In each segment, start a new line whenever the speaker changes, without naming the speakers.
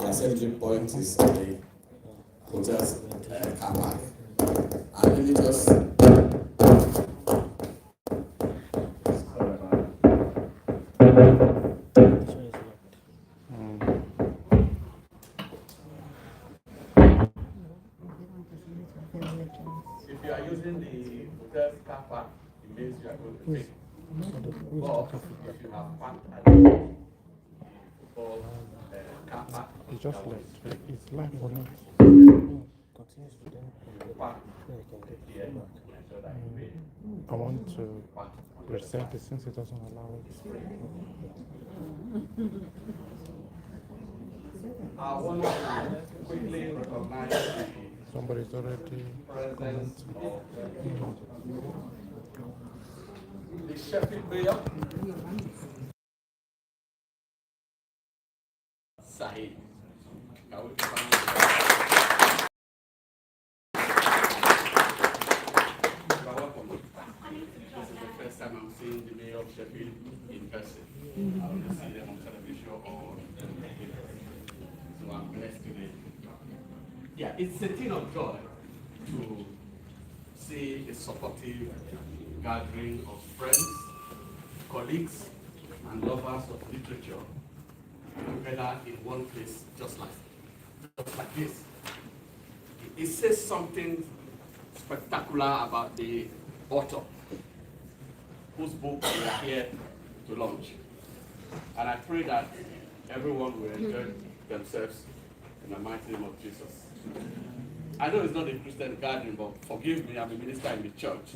assembly point is the hotel's car park. And then it just if you are using the hotel's car park, it means you are going to pay. But if you have parked at the football car park,
It's just like it's live for now. I want to reset it since it doesn't allow it.
I want to quickly recognize the
Somebody's already
presence of the Sheffield Mayor, Sahid. Can we welcome. This is the first time I'm seeing the Mayor of Sheffield in person. I only see them on television or so I'm blessed today. Yeah, it's a thing of joy to see a supportive gathering of friends, colleagues, and lovers of literature together in one place just like this. It says something spectacular about the author whose book we are here to launch. And I pray that everyone will enjoy themselves in the mighty name of Jesus. I know it's not a Christian gathering, but forgive me, I'm a minister in the church.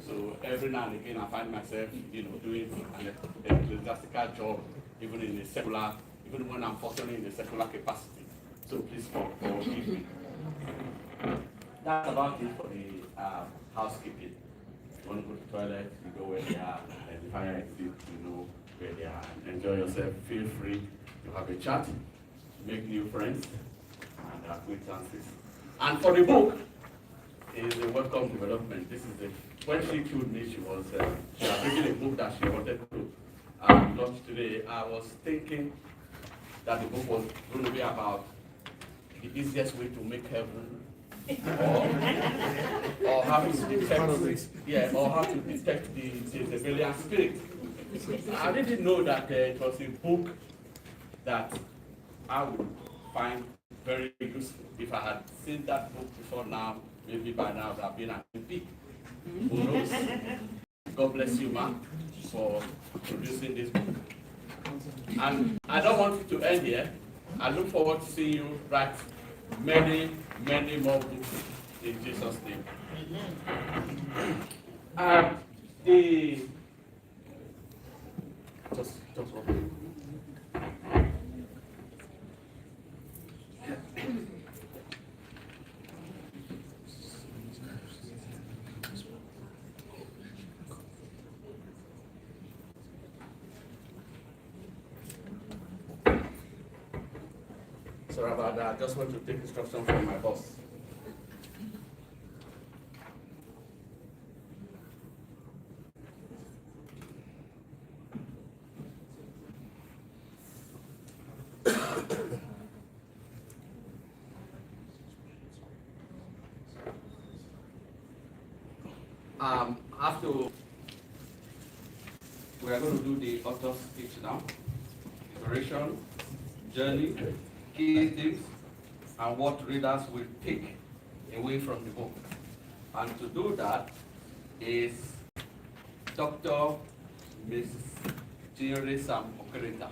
So every now and again I find myself, doing an ecclesiastical job, even in a secular, even when I'm functioning in a secular capacity. So please forgive me. That's about it for the housekeeping. You want to go to the toilet, you go where they are, and the fire exit, you know where they are. Enjoy yourself, feel free to have a chat, make new friends, and acquaintances. And for the book, is a welcome development. This is when she told me she was reading a book that she wanted to launch today, I was thinking that the book was going to be about the easiest way to make heaven, or how to detect, or how to detect the Jezebelian spirit. I didn't know that it was a book that I would find very useful. If I had seen that book before now, maybe by now I would have been at the peak. Who knows? God bless you, man, for producing this book. And I don't want it to end here. I look forward to seeing you write many, many more books in Jesus' name. Just one. Sorry about that. I just want to take instruction from my boss. We are going to do the author's speech now. Inspiration, journey, key themes, and what readers will take away from the book. And to do that is Dr. Mrs. Chinyere Sam Okereta.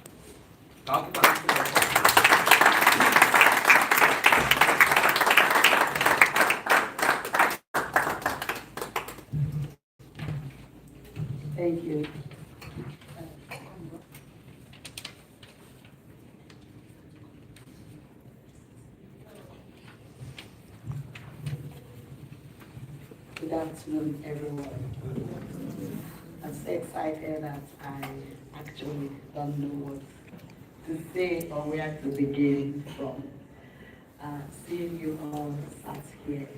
Thank you. Good afternoon, everyone. I'm so excited that I actually don't know what to say or where to begin from. Seeing you all sat here,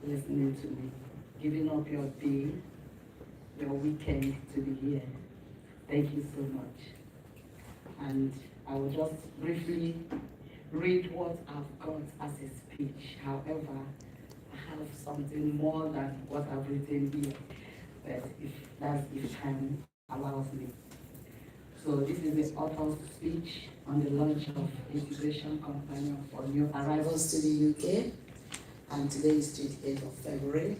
listening to me, giving up your day, your weekend to be here. Thank you so much. And I will just briefly read what I've got as a speech. However, I have something more than what I've written here, but if time allows me. So this is the author's speech on the launch of Integration Companion for new arrivals to the UK, and today is 28th of February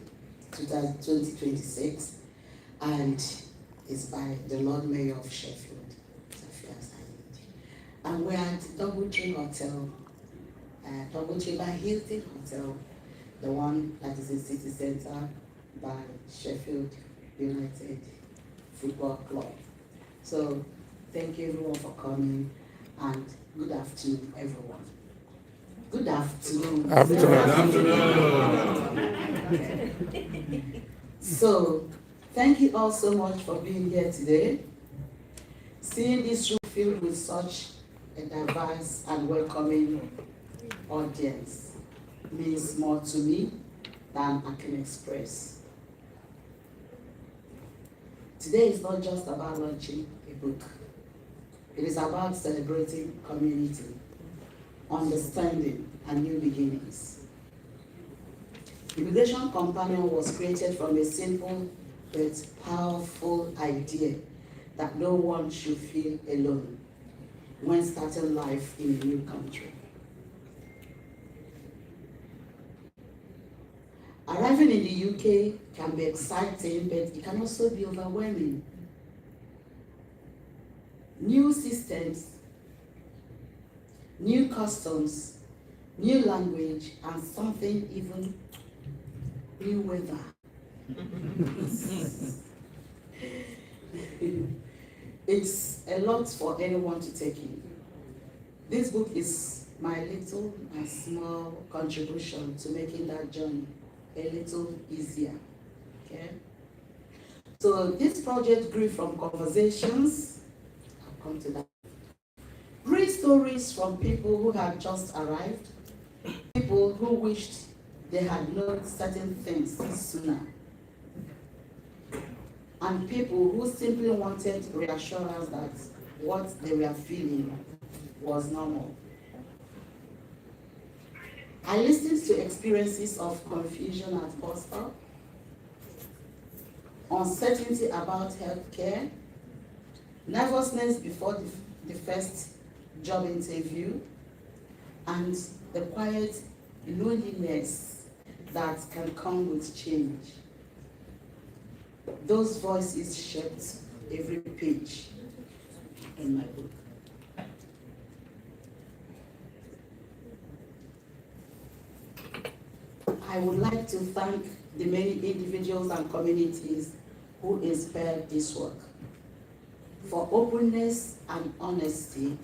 2026, and it's by the Lord Mayor of Sheffield, Safia Said. And we're at Doubletree Hotel, Doubletree by Hilton Hotel, the one that is in City Centre by Sheffield United Football Club. So thank you everyone for coming, and good afternoon, everyone. Good afternoon. So, thank you all so much for being here today. Seeing this room filled with such a diverse and welcoming audience means more to me than I can express. Today is not just about launching a book. It is about celebrating community, understanding, and new beginnings. Immigration Companion was created from a simple but powerful idea that no one should feel alone when starting life in a new country. Arriving in the UK can be exciting, but it can also be overwhelming. New systems, new customs, new language, and something even new weather. It's a lot for anyone to take in. This book is my little and small contribution to making that journey a little easier. Okay? So this project grew from conversations, I'll come to that. Read stories from people who had just arrived, people who wished they had known certain things sooner, and people who simply wanted reassurance that what they were feeling was normal. I listened to experiences of confusion at bus stop, uncertainty about healthcare, nervousness before the first job interview, and the quiet loneliness that can come with change. Those voices shaped every page in my book. I would like to thank the many individuals and communities who inspired this work. For openness and honesty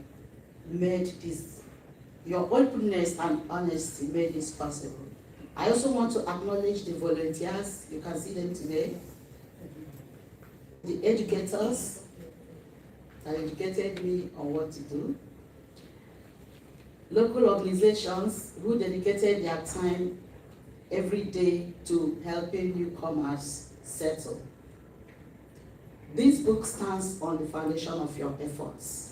your openness and honesty made this possible. I also want to acknowledge the volunteers, you can see them today, the educators that educated me on what to do, local organizations who dedicated their time every day to helping newcomers settle. This book stands on the foundation of your efforts.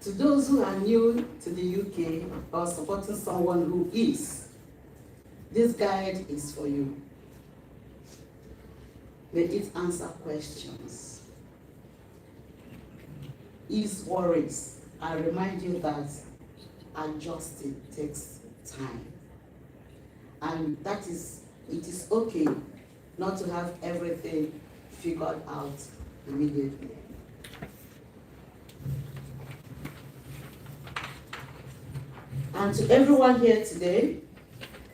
To those who are new to the UK or supporting someone who is, this guide is for you. May it answer questions, ease worries, and remind you that adjusting takes time. And it is okay not to have everything figured out immediately. And to everyone here today,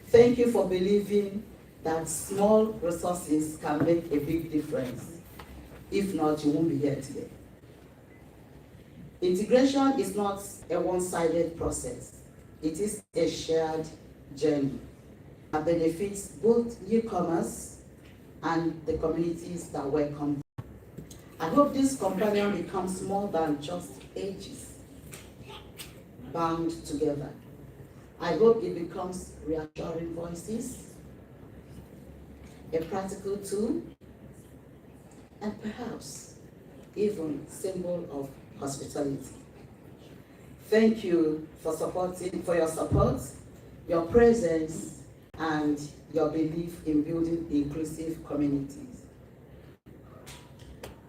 thank you for believing that small resources can make a big difference. If not, you won't be here today. Integration is not a one-sided process. It is a shared journey that benefits both newcomers and the communities that welcome them. I hope this companion becomes more than just pages bound together. I hope it becomes reassuring voices, a practical tool, and perhaps even symbol of hospitality. Thank you for your support, your presence, and your belief in building inclusive communities.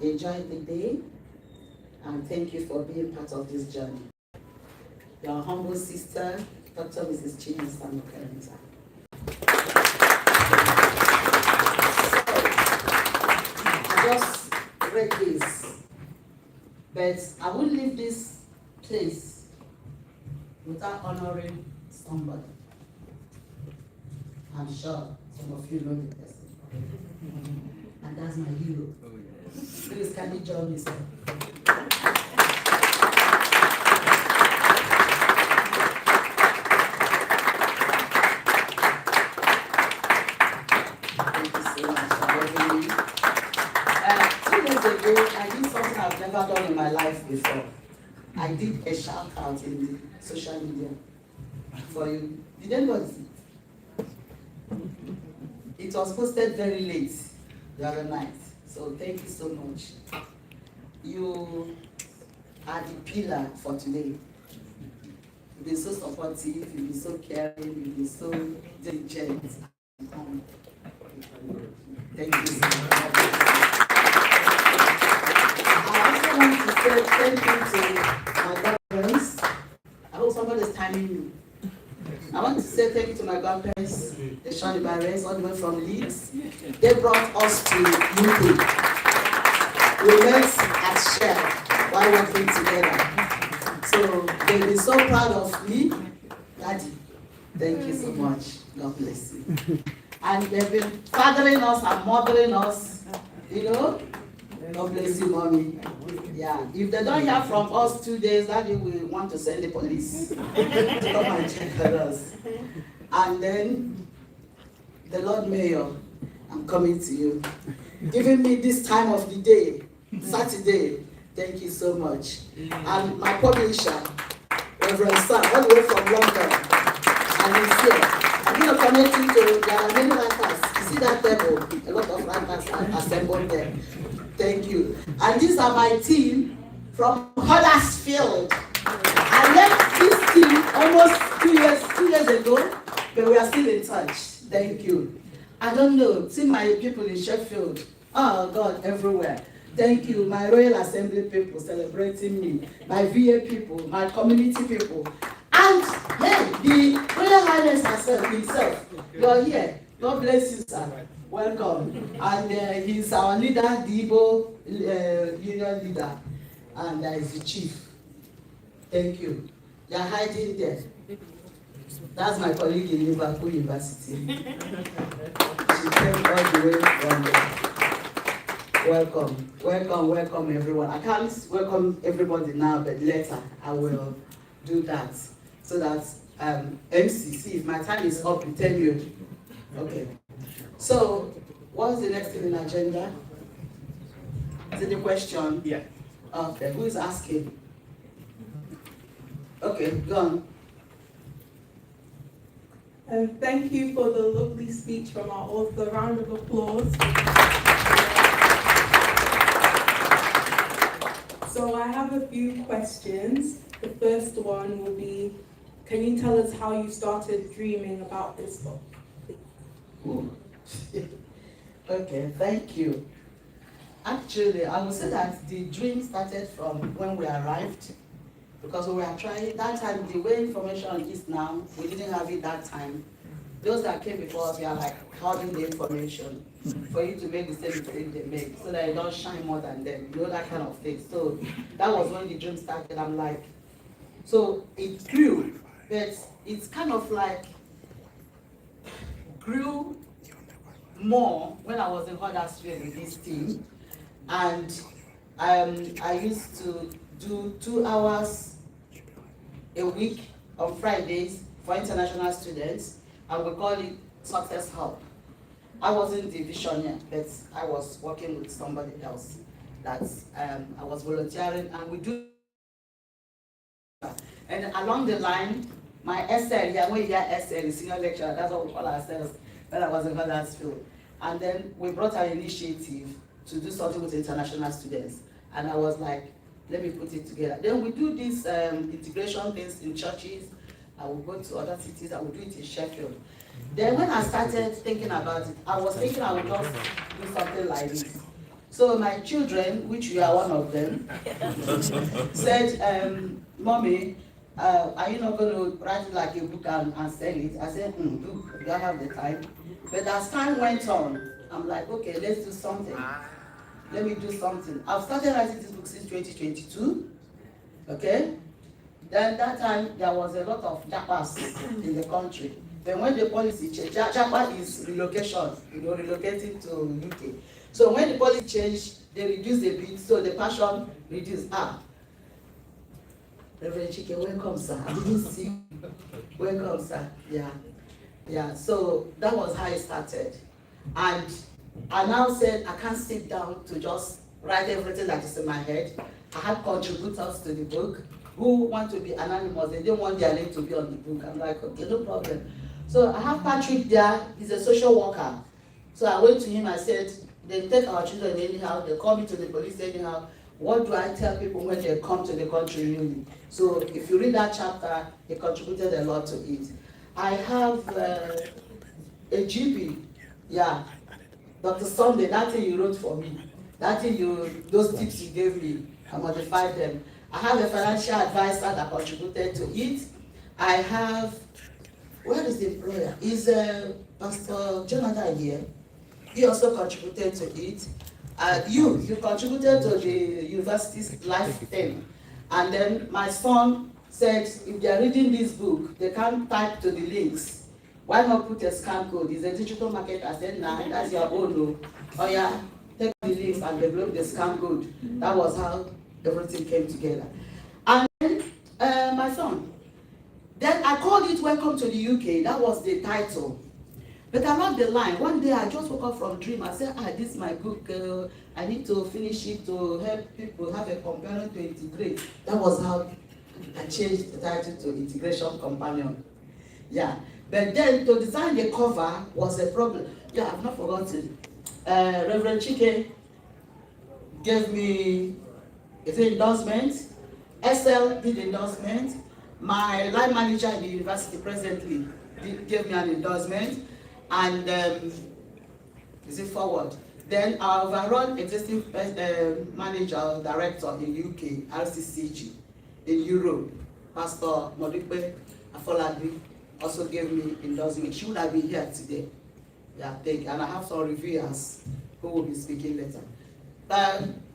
Enjoy the day, and thank you for being part of this journey. Your humble sister, Dr. Mrs. Chinesa Mukaranta. I just read this, but I won't leave this place without honoring somebody. I'm sure some of you know the person. And that's my hero. Please, can you join me, sir? Thank you so much for having me. 2 days ago, I did something I've never done in my life before. I did a shout out in the social media for you. Did anyone see it? It was posted very late the other night. So thank you so much. You are the pillar for today. You've been so supportive, you've been so caring, you've been so diligent. Thank you so much. I also want to say thank you to my godparents. I hope somebody is timing me. I want to say thank you to my godparents, the Shani Barres, all the way from Leeds. They brought us to UK. We met at Shell while working together. So they'll be so proud of me. Daddy, thank you so much. God bless you. And they've been fathering us and mothering us, you know. God bless you, mommy. Yeah, if they don't hear from us 2 days, Daddy will want to send the police to come and check on us. And then the Lord Mayor, I'm coming to you, giving me this time of the day, Saturday. Thank you so much. And my publisher, Reverend Sam, all the way from London, and he's here. I'm going to connect you to, there are many writers. You see that table? A lot of writers are assembled there. Thank you. And these are my team from Huddersfield. I left this team almost 2 years ago, but we are still in touch. Thank you. I don't know, see my people in Sheffield. Oh God, everywhere. Thank you, my Royal Assembly people celebrating me, my VA people, my community people. And hey, the Royal Highness himself, you're here. God bless you, sir. Welcome. And he's our leader, the Igbo union leader, and he's the chief. Thank you. You're hiding there. That's my colleague in Liverpool University. She came all the way from there. Welcome, welcome, welcome everyone. I can't welcome everybody now, but later I will do that. So that MC, see if my time is up, you tell you. Okay. So, what's the next thing in the agenda? Is it the question?
Yeah.
Okay, who is asking? Okay, go on.
Thank you for the lovely speech from our author. Round of applause. So I have a few questions. The first one will be, can you tell us how you started dreaming about this book?
Okay, thank you. Actually, I would say that the dream started from when we arrived, because we were trying, that time, the way information is now, we didn't have it that time. Those that came before us, we are like holding the information for you to make the same mistake they make, so that you don't shine more than them, you know, that kind of thing. So that was when the dream started. I'm like, so it grew, but it's kind of like grew more when I was in Huddersfield with this team. And I used to do 2 hours a week on Fridays for international students, and we call it Success Hub. I wasn't the visionary, but I was working with somebody else. That's I was volunteering, and we do. And along the line, my SL, yeah, when you hear SL, senior lecturer, that's what we call ourselves when I was in Huddersfield. And then we brought an initiative to do something with international students. And I was like, let me put it together. Then we do these integration things in churches. I will go to other cities. I will do it in Sheffield. Then when I started thinking about it, I was thinking I would just do something like this. So my children, which you are one of them, said, Mommy, are you not going to write it like a book and sell it? I said, look, do I have the time? But as time went on, I'm like, okay, let's do something. Let me do something. I've started writing this book since 2022, okay? Then that time, there was a lot of japas in the country. Then when the policy changed, japa is relocation, relocating to UK. So when the policy changed, they reduced a bit, so the passion reduced. Reverend Chike, welcome, sir. I didn't see you. Welcome, sir. Yeah. So that was how it started. And I now said, I can't sit down to just write everything that is in my head. I had contributors to the book who want to be anonymous. They didn't want their name to be on the book. I'm like, okay, no problem. So I have Patrick there. He's a social worker. So I went to him, I said, they take our children anyhow, they call me to the police anyhow. What do I tell people when they come to the country newly? So if you read that chapter, he contributed a lot to it. I have a GP, Dr. Sunday, that thing you wrote for me, those tips you gave me, I modified them. I have a financial advisor that contributed to it. I have, where is the employer? Is Pastor Jonathan here? He also contributed to it. You contributed to the university's life thing. And then my son said, if they are reading this book, they can't type to the links. Why not put a scan code? It's a digital market. I said, nah, that's your own. Oh yeah, take the links and develop the scan code. That was how everything came together. And then my son. Then I called it Welcome to the UK. That was the title. But along the line, one day I just woke up from a dream. I said, this is my book. I need to finish it to help people have a companion to integrate. That was how I changed the title to Integration Companion. Yeah. But then to design the cover was a problem. Yeah, I've not forgotten. Reverend Chike gave me an endorsement. SL did endorsement. My line manager in the university presently gave me an endorsement. And is it forward? Then our overall existing manager, director in UK, RCCG, in Europe, Pastor Modipe Afolabi, also gave me endorsement. She would have been here today. Yeah, thank you. And I have some reviewers who will be speaking later.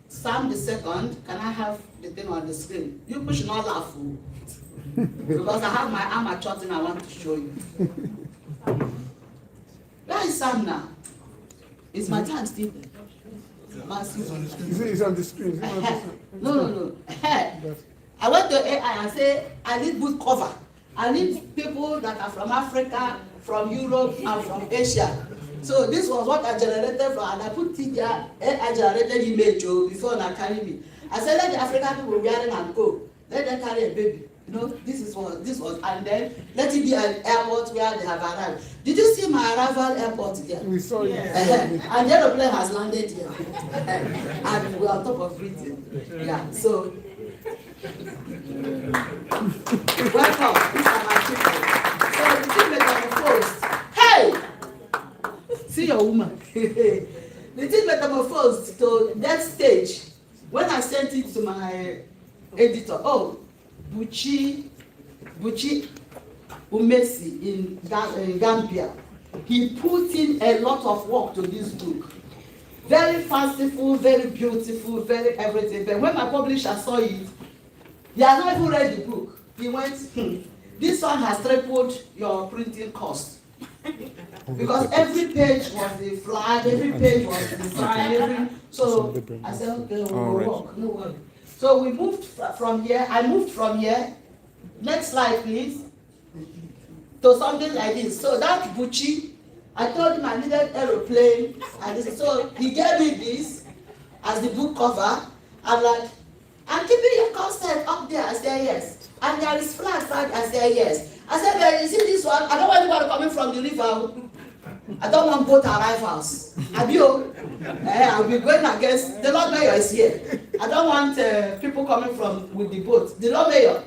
Sam the second, can I have the thing on the screen? You should not laugh, because I have my amateur thing I want to show you. Where is Sam now? Is my time still there?
It's on the screen.
No. I went to AI and say, I need book cover. I need people that are from Africa, from Europe, and from Asia. So this was what I generated from, and I put it there, AI generated image before they carry me. I said, let the African people wear it and go. Let them carry a baby. You know, this was, and then let it be an airport where they have arrived. Did you see my arrival airport there?
We saw it.
And the aeroplane has landed here. And we're on top of Britain. Yeah, so. Welcome. These are my children. So the thing metamorphosed. Hey! See your woman. The thing metamorphosed to that stage. When I sent it to my editor, Buchi Umesi in Gambia, he put in a lot of work to this book. Very fanciful, very beautiful, very everything. But when my publisher saw it, he has not even read the book. He went, this one has tripled your printing cost. Because every page was the flag, every page was the design, so I said, okay, we'll work, no worry. So we moved from here, I moved from here, next slide please, to something like this. So that Buchi, I told him I needed aeroplane, and this, so he gave me this as the book cover. I'm like, I'm keeping your concept up there. I said yes. And there is flag. I said yes. I said, well, you see this one? I don't want anybody coming from the river. I don't want boat arrivals. I'll be going against, the Lord Mayor is here. I don't want people coming from with the boat. The Lord Mayor,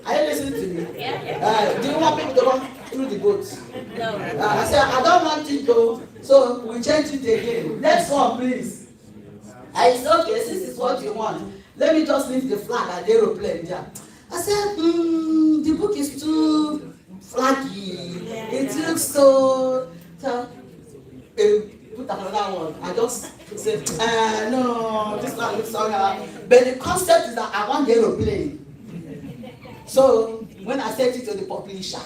are you listening to me?
Yeah.
Do you want people to run through the boat?
No.
I said, I don't want it to, so we change it again. Next one, please. I said, okay, since it's what you want, let me just leave the flag and the aeroplane there. I said, the book is too flaggy. It looks so put another one. I just said, no, this one looks so hard. But the concept is that I want the aeroplane. So when I sent it to the publisher,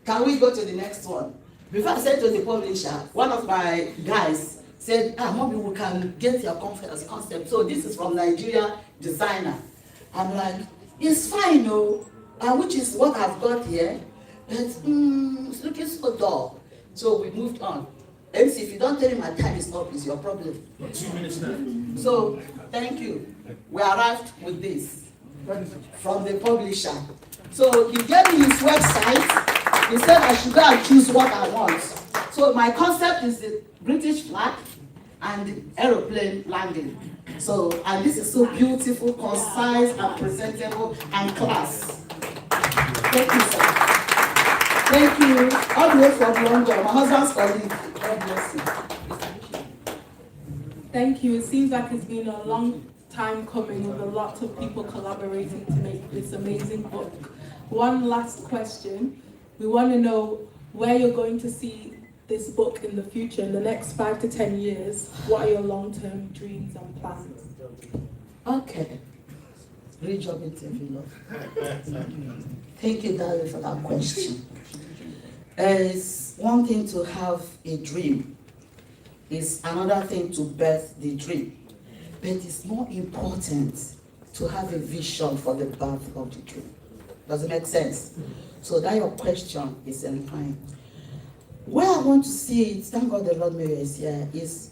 can we go to the next one? Before I sent to the publisher, one of my guys said, Mommy, we can get your concept. So this is from Nigeria designer. I'm like, it's fine, no, which is what I've got here. But it's looking so dull. So we moved on. MC, if you don't tell me my time is up, it's your problem.
2 minutes now.
So thank you. We arrived with this from the publisher. So he gave me his website. He said I should go and choose what I want. So my concept is the British flag and the aeroplane landing. So, and this is so beautiful, concise, and presentable, and class. Thank you, sir. Thank you. All the way from London, my husband's colleague. God bless you.
Thank you. It seems like it's been a long time coming with a lot of people collaborating to make this amazing book. One last question. We want to know where you're going to see this book in the future, in the next 5 to 10 years. What are your long-term dreams and plans?
Okay. Great job interview, love. Thank you, darling, for that question. It's one thing to have a dream. It's another thing to birth the dream. But it's more important to have a vision for the birth of the dream. Does it make sense? So that your question is in line. Where I want to see it, thank God the Lord Mayor is here, is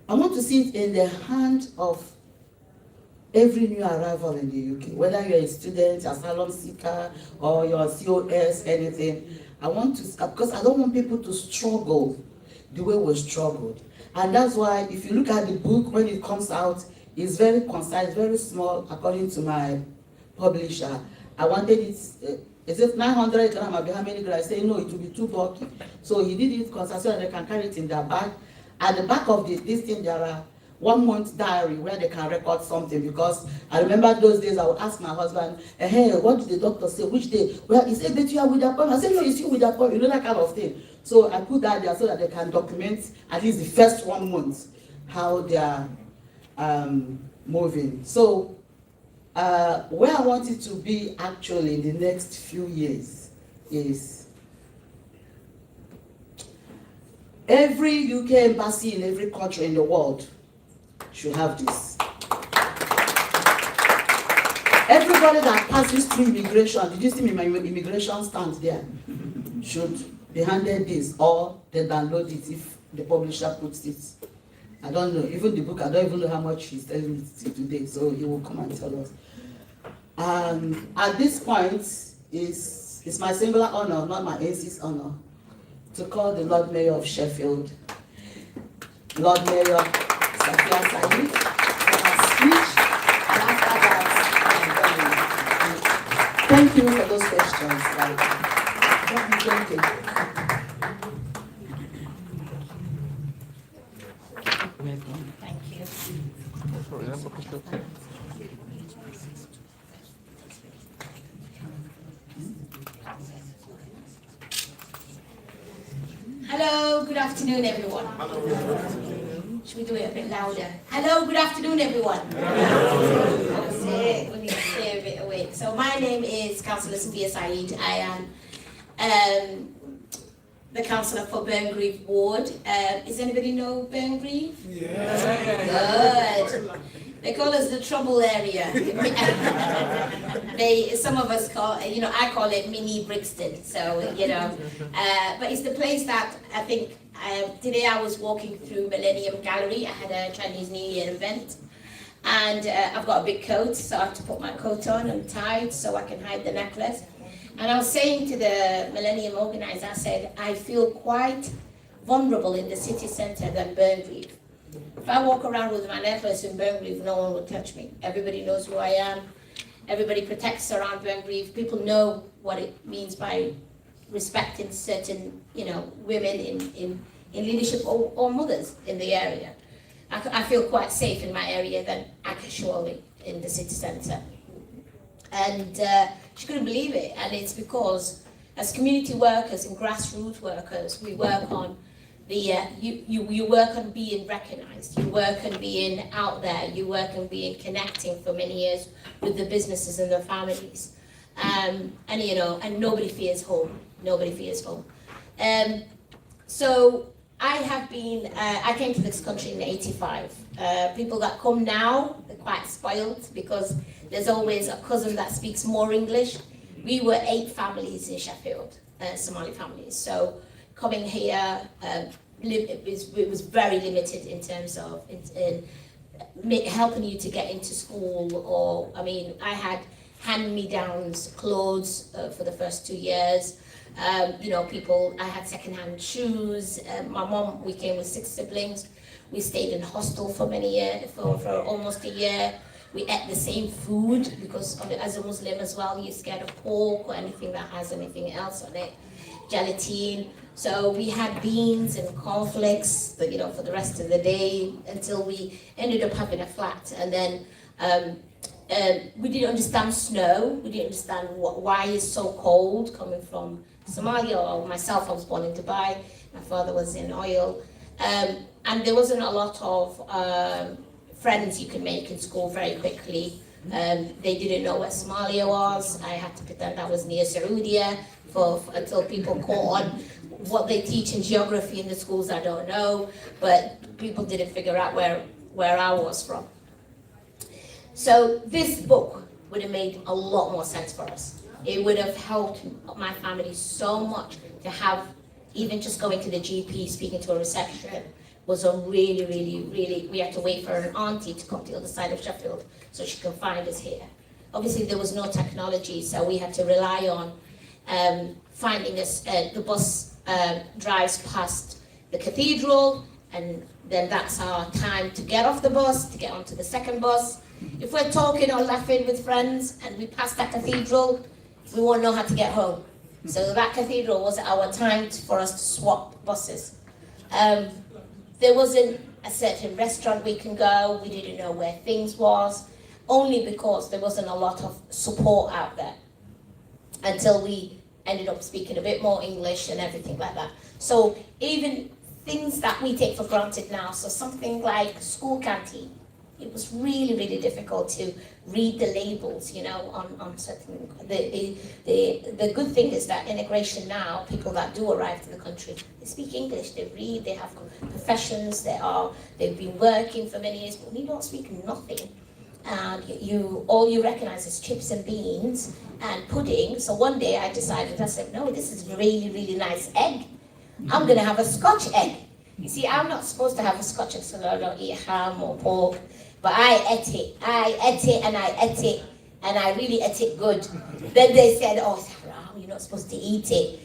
I want to see it in the hand of every new arrival in the UK, whether you're a student, asylum seeker, or you're a COS, anything. I want to, because I don't want people to struggle the way we struggled. And that's why if you look at the book when it comes out, it's very concise, very small, according to my publisher. I wanted it, is it 900 grams? How many grams? I say no, it will be too bulky. So he did it concise so that they can carry it in their bag. At the back of this thing, there are 1 month diary where they can record something, because I remember those days I would ask my husband, hey, what did the doctor say? Which day? Well, he said that you are with the appointment. I said, no, it's you with the appointment, you know, that kind of thing. So I put that there so that they can document at least the first 1 month how they are moving. So where I want it to be actually in the next few years is every UK embassy in every country in the world should have this. Everybody that passes through immigration, did you see me my immigration stand there, should be handed this, or they download it if the publisher puts it. I don't know, even the book, I don't even know how much he's telling me today, so he will come and tell us. At this point, it's my singular honor, not my AC's honor, to call the Lord Mayor of Sheffield, Lord Mayor Safia Said, for her speech, and after that, thank you for those questions. Thank you.
Hello, good afternoon, everyone. Should we do it a bit louder? Hello, good afternoon, everyone. That's it. We need to stay a bit awake. So my name is Councillor Safia Said. I am the councillor for Burngreave Ward. Does anybody know Burngreave? Yeah. Good. They call us the trouble area. Some of us call, I call it mini Brixton. So, but it's the place that I think, today I was walking through Millennium Gallery. I had a Chinese New Year event. And I've got a big coat, so I have to put my coat on and tied so I can hide the necklace. And I was saying to the Millennium Organizer, I said, I feel quite vulnerable in the city centre than Burngrave. If I walk around with my necklace in Burngrave, no one will touch me. Everybody knows who I am. Everybody protects around Burngrave. People know what it means by respecting certain, women in leadership or mothers in the area. I feel quite safe in my area than actually in the city centre. And she couldn't believe it. And it's because as community workers and grassroots workers, we work on you work on being recognized, you work on being out there, you work on being connecting for many years with the businesses and their families. And nobody fears home, so I have been, I came to this country in '85. People that come now, they're quite spoiled because there's always a cousin that speaks more English. We were 8 families in Sheffield, Somali families. So coming here, it was very limited in terms of helping you to get into school. I had hand-me-downs clothes for the first 2 years. I had second-hand shoes. My mom, we came with 6 siblings. We stayed in hostel for many years, for almost a year. We ate the same food because as a Muslim as well, you're scared of pork or anything that has anything else on it, gelatine. So we had beans and cornflakes, for the rest of the day until we ended up having a flat. And then we didn't understand snow. We didn't understand why it's so cold coming from Somalia. Or myself, I was born in Dubai. My father was in oil. And there wasn't a lot of friends you could make in school very quickly. They didn't know where Somalia was. I had to pretend I was near Saudia until people caught on what they teach in geography in the schools. I don't know, but people didn't figure out where I was from. So this book would have made a lot more sense for us. It would have helped my family so much to have, even just going to the GP, speaking to a reception, was a really, we had to wait for an auntie to come to the other side of Sheffield so she could find us here. Obviously there was no technology, so we had to rely on finding us. The bus drives past the cathedral, and then that's our time to get off the bus, to get onto the second bus. If we're talking or laughing with friends and we pass that cathedral, we won't know how to get home. So that cathedral was our time for us to swap buses. There wasn't a certain restaurant we can go. We didn't know where things was, only because there wasn't a lot of support out there until we ended up speaking a bit more English and everything like that. So even things that we take for granted now, so something like school canteen, it was really difficult to read the labels, on certain. The good thing is that immigration now, people that do arrive to the country, they speak English, they read, they have professions, they've been working for many years, but we don't speak nothing. And all you recognize is chips and beans and pudding. So one day I decided, I said, no, this is really nice egg. I'm gonna have a Scotch egg. You see, I'm not supposed to have a Scotch egg, so I don't eat ham or pork. But I ate it, and I really ate it good. Then they said, oh, you're not supposed to eat it.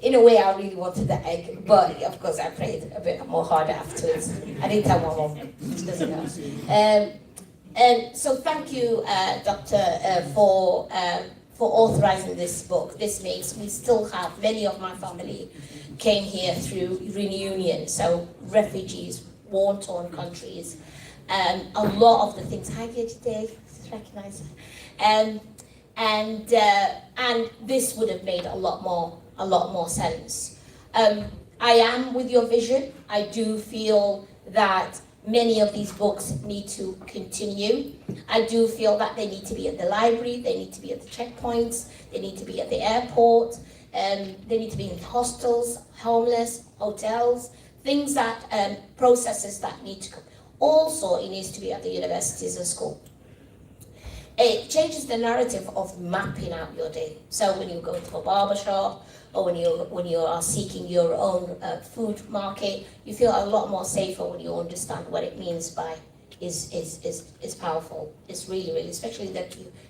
In a way, I really wanted the egg, but of course I prayed a bit more harder afterwards. I didn't tell my mom, she doesn't know. And so thank you, Doctor, for authorizing this book. This means we still have, many of my family came here through reunion, so refugees, war-torn countries. A lot of the things I get today, recognize it. And this would have made a lot more sense. I am with your vision. I do feel that many of these books need to continue. I do feel that they need to be at the library, they need to be at the checkpoints, they need to be at the airport, they need to be in hostels, homeless, hotels, things that, processes that need to come. Also, it needs to be at the universities and school. It changes the narrative of mapping out your day. So when you go to a barber shop, or when you are seeking your own food market, you feel a lot more safer when you understand what it means by is powerful. It's really, really, especially the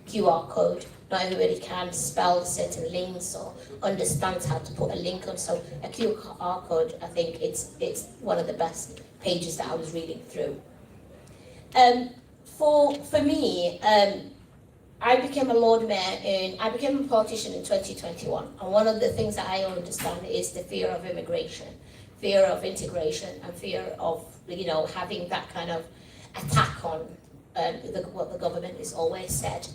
QR code. Not everybody can spell certain links or understands how to put a link on. So a QR code, I think it's one of the best pages that I was reading through. For me, I became a Lord Mayor and I became a politician in 2021. And one of the things that I understand is the fear of immigration, fear of integration, and fear of, having that kind of attack on what the government has always said.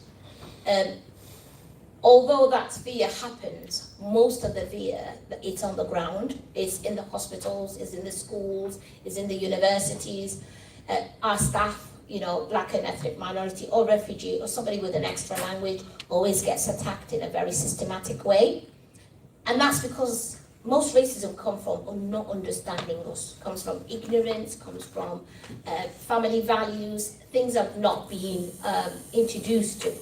Although that fear happens, most of the fear, it's on the ground, it's in the hospitals, it's in the schools, it's in the universities. Our staff, black and ethnic minority or refugee or somebody with an extra language always gets attacked in a very systematic way. And that's because most racism comes from not understanding us, comes from ignorance, comes from family values, things have not been introduced to.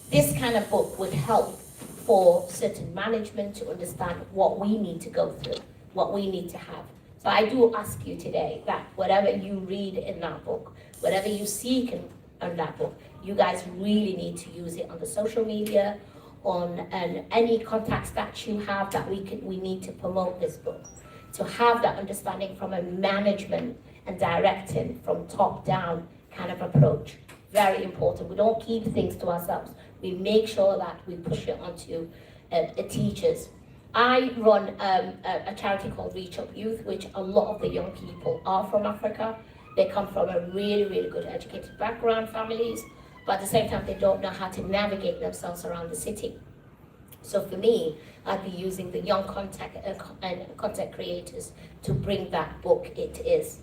This kind of book would help for certain management to understand what we need to go through, what we need to have. So I do ask you today that whatever you read in that book, whatever you seek in that book, you guys really need to use it on the social media, on any contacts that you have that we need to promote this book. To have that understanding from a management and directing from top down kind of approach. Very important. We don't keep things to ourselves. We make sure that we push it onto the teachers. I run a charity called Reach Up Youth, which a lot of the young people are from Africa. They come from a really, really good educated background, families, but at the same time, they don't know how to navigate themselves around the city. So for me, I'd be using the young content creators to bring that book It Is.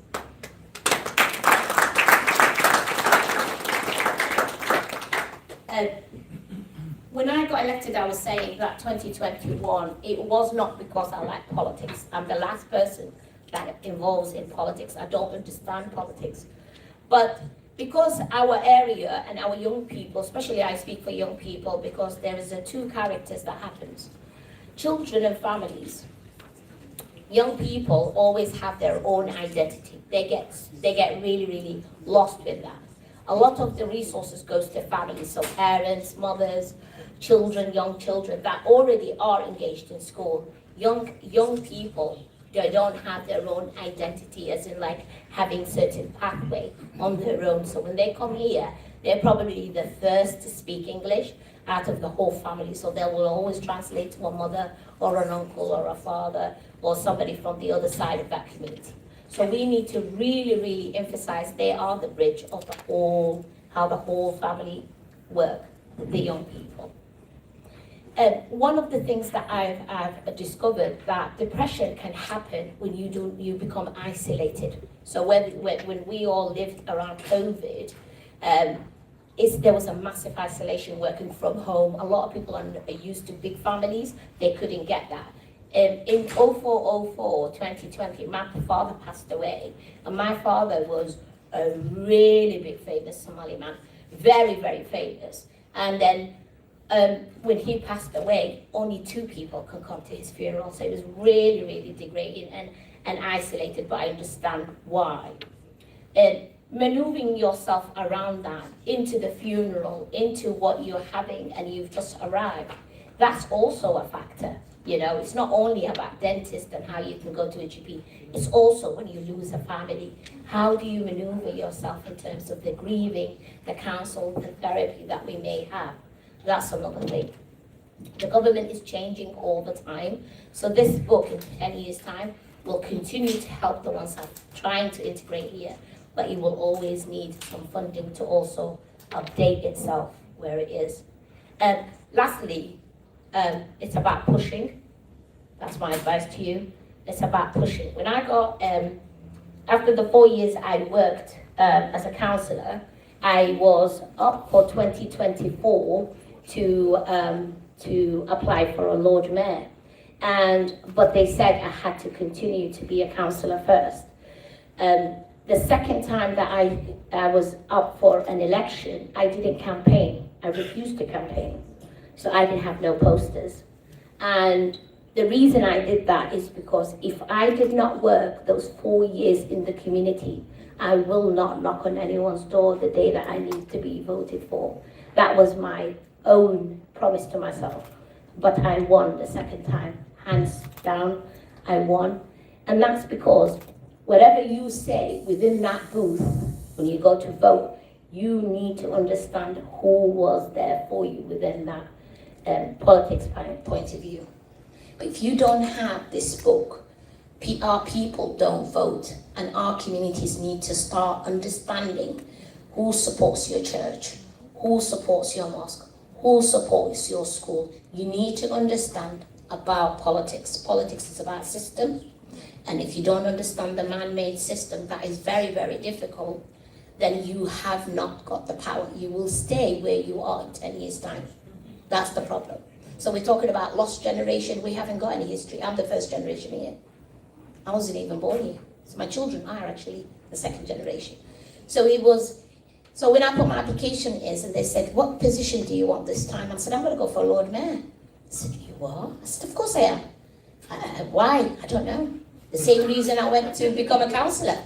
When I got elected, I was saying that 2021, it was not because I like politics. I'm the last person that involves in politics. I don't understand politics. But because our area and our young people, especially I speak for young people, because there is two characters that happens. Children and families. Young people always have their own identity. They get really, really lost with that. A lot of the resources goes to families, so parents, mothers, children, young children that already are engaged in school. Young people, they don't have their own identity, as in like having certain pathway on their own. So when they come here, they're probably the first to speak English out of the whole family. So they will always translate to a mother or an uncle or a father or somebody from the other side of that community. So we need to really, really emphasize they are the bridge of the whole, how the whole family work, the young people. One of the things that I've discovered that depression can happen when you become isolated. So when we all lived around COVID, there was a massive isolation working from home. A lot of people are used to big families. They couldn't get that. In 2020, my father passed away. And my father was a really big famous Somali man. Very, very famous. And then when he passed away, only 2 people could come to his funeral. So it was really, really degrading and isolated, but I understand why. Maneuvering yourself around that, into the funeral, into what you're having and you've just arrived, that's also a factor. It's not only about dentists and how you can go to a GP. It's also when you lose a family. How do you maneuver yourself in terms of the grieving, the counsel, the therapy that we may have? That's another thing. The government is changing all the time. So this book in 10 years' time will continue to help the ones that are trying to integrate here. But it will always need some funding to also update itself where it is. Lastly, it's about pushing. That's my advice to you. It's about pushing. When I got, after the 4 years I worked as a councillor, I was up for 2024 to apply for a Lord Mayor. But they said I had to continue to be a councillor first. The second time that I was up for an election, I didn't campaign. I refused to campaign. So I didn't have no posters. And the reason I did that is because if I did not work those 4 years in the community,
I will not knock on anyone's door the day that I need to be voted for. That was my own promise to myself. But I won the second time, hands down, I won. And that's because whatever you say within that booth, when you go to vote, you need to understand who was there for you within that politics point of view. But if you don't have this book, our people don't vote, and our communities need to start understanding who supports your church, who supports your mosque, who supports your school. You need to understand about politics. Politics is about system, and if you don't understand the man-made system, that is very, very difficult, then you have not got the power. You will stay where you are in 10 years' time. That's the problem. So we're talking about lost generation. We haven't got any history. I'm the first generation here. I wasn't even born here. So my children are actually the second generation. So when I put my application in, and they said, what position do you want this time? I said, I'm going to go for Lord Mayor. I said, you are? I said, of course I am. Why? I don't know. The same reason I went to become a councillor.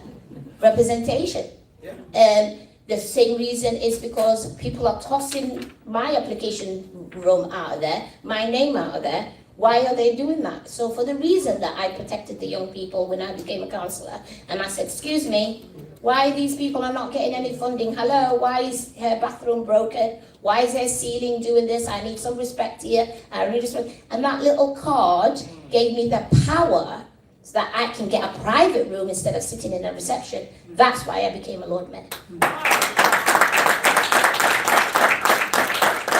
Representation. Yeah. And the same reason is because people are tossing my application room out of there, my name out of there. Why are they doing that? So for the reason that I protected the young people when I became a councillor, and I said, excuse me, why these people are not getting any funding? Hello, why is her bathroom broken? Why is her ceiling doing this? I need some respect here. I need respect. And that little card gave me the power so that I can get a private room instead of sitting in a reception. That's why I became a Lord Mayor.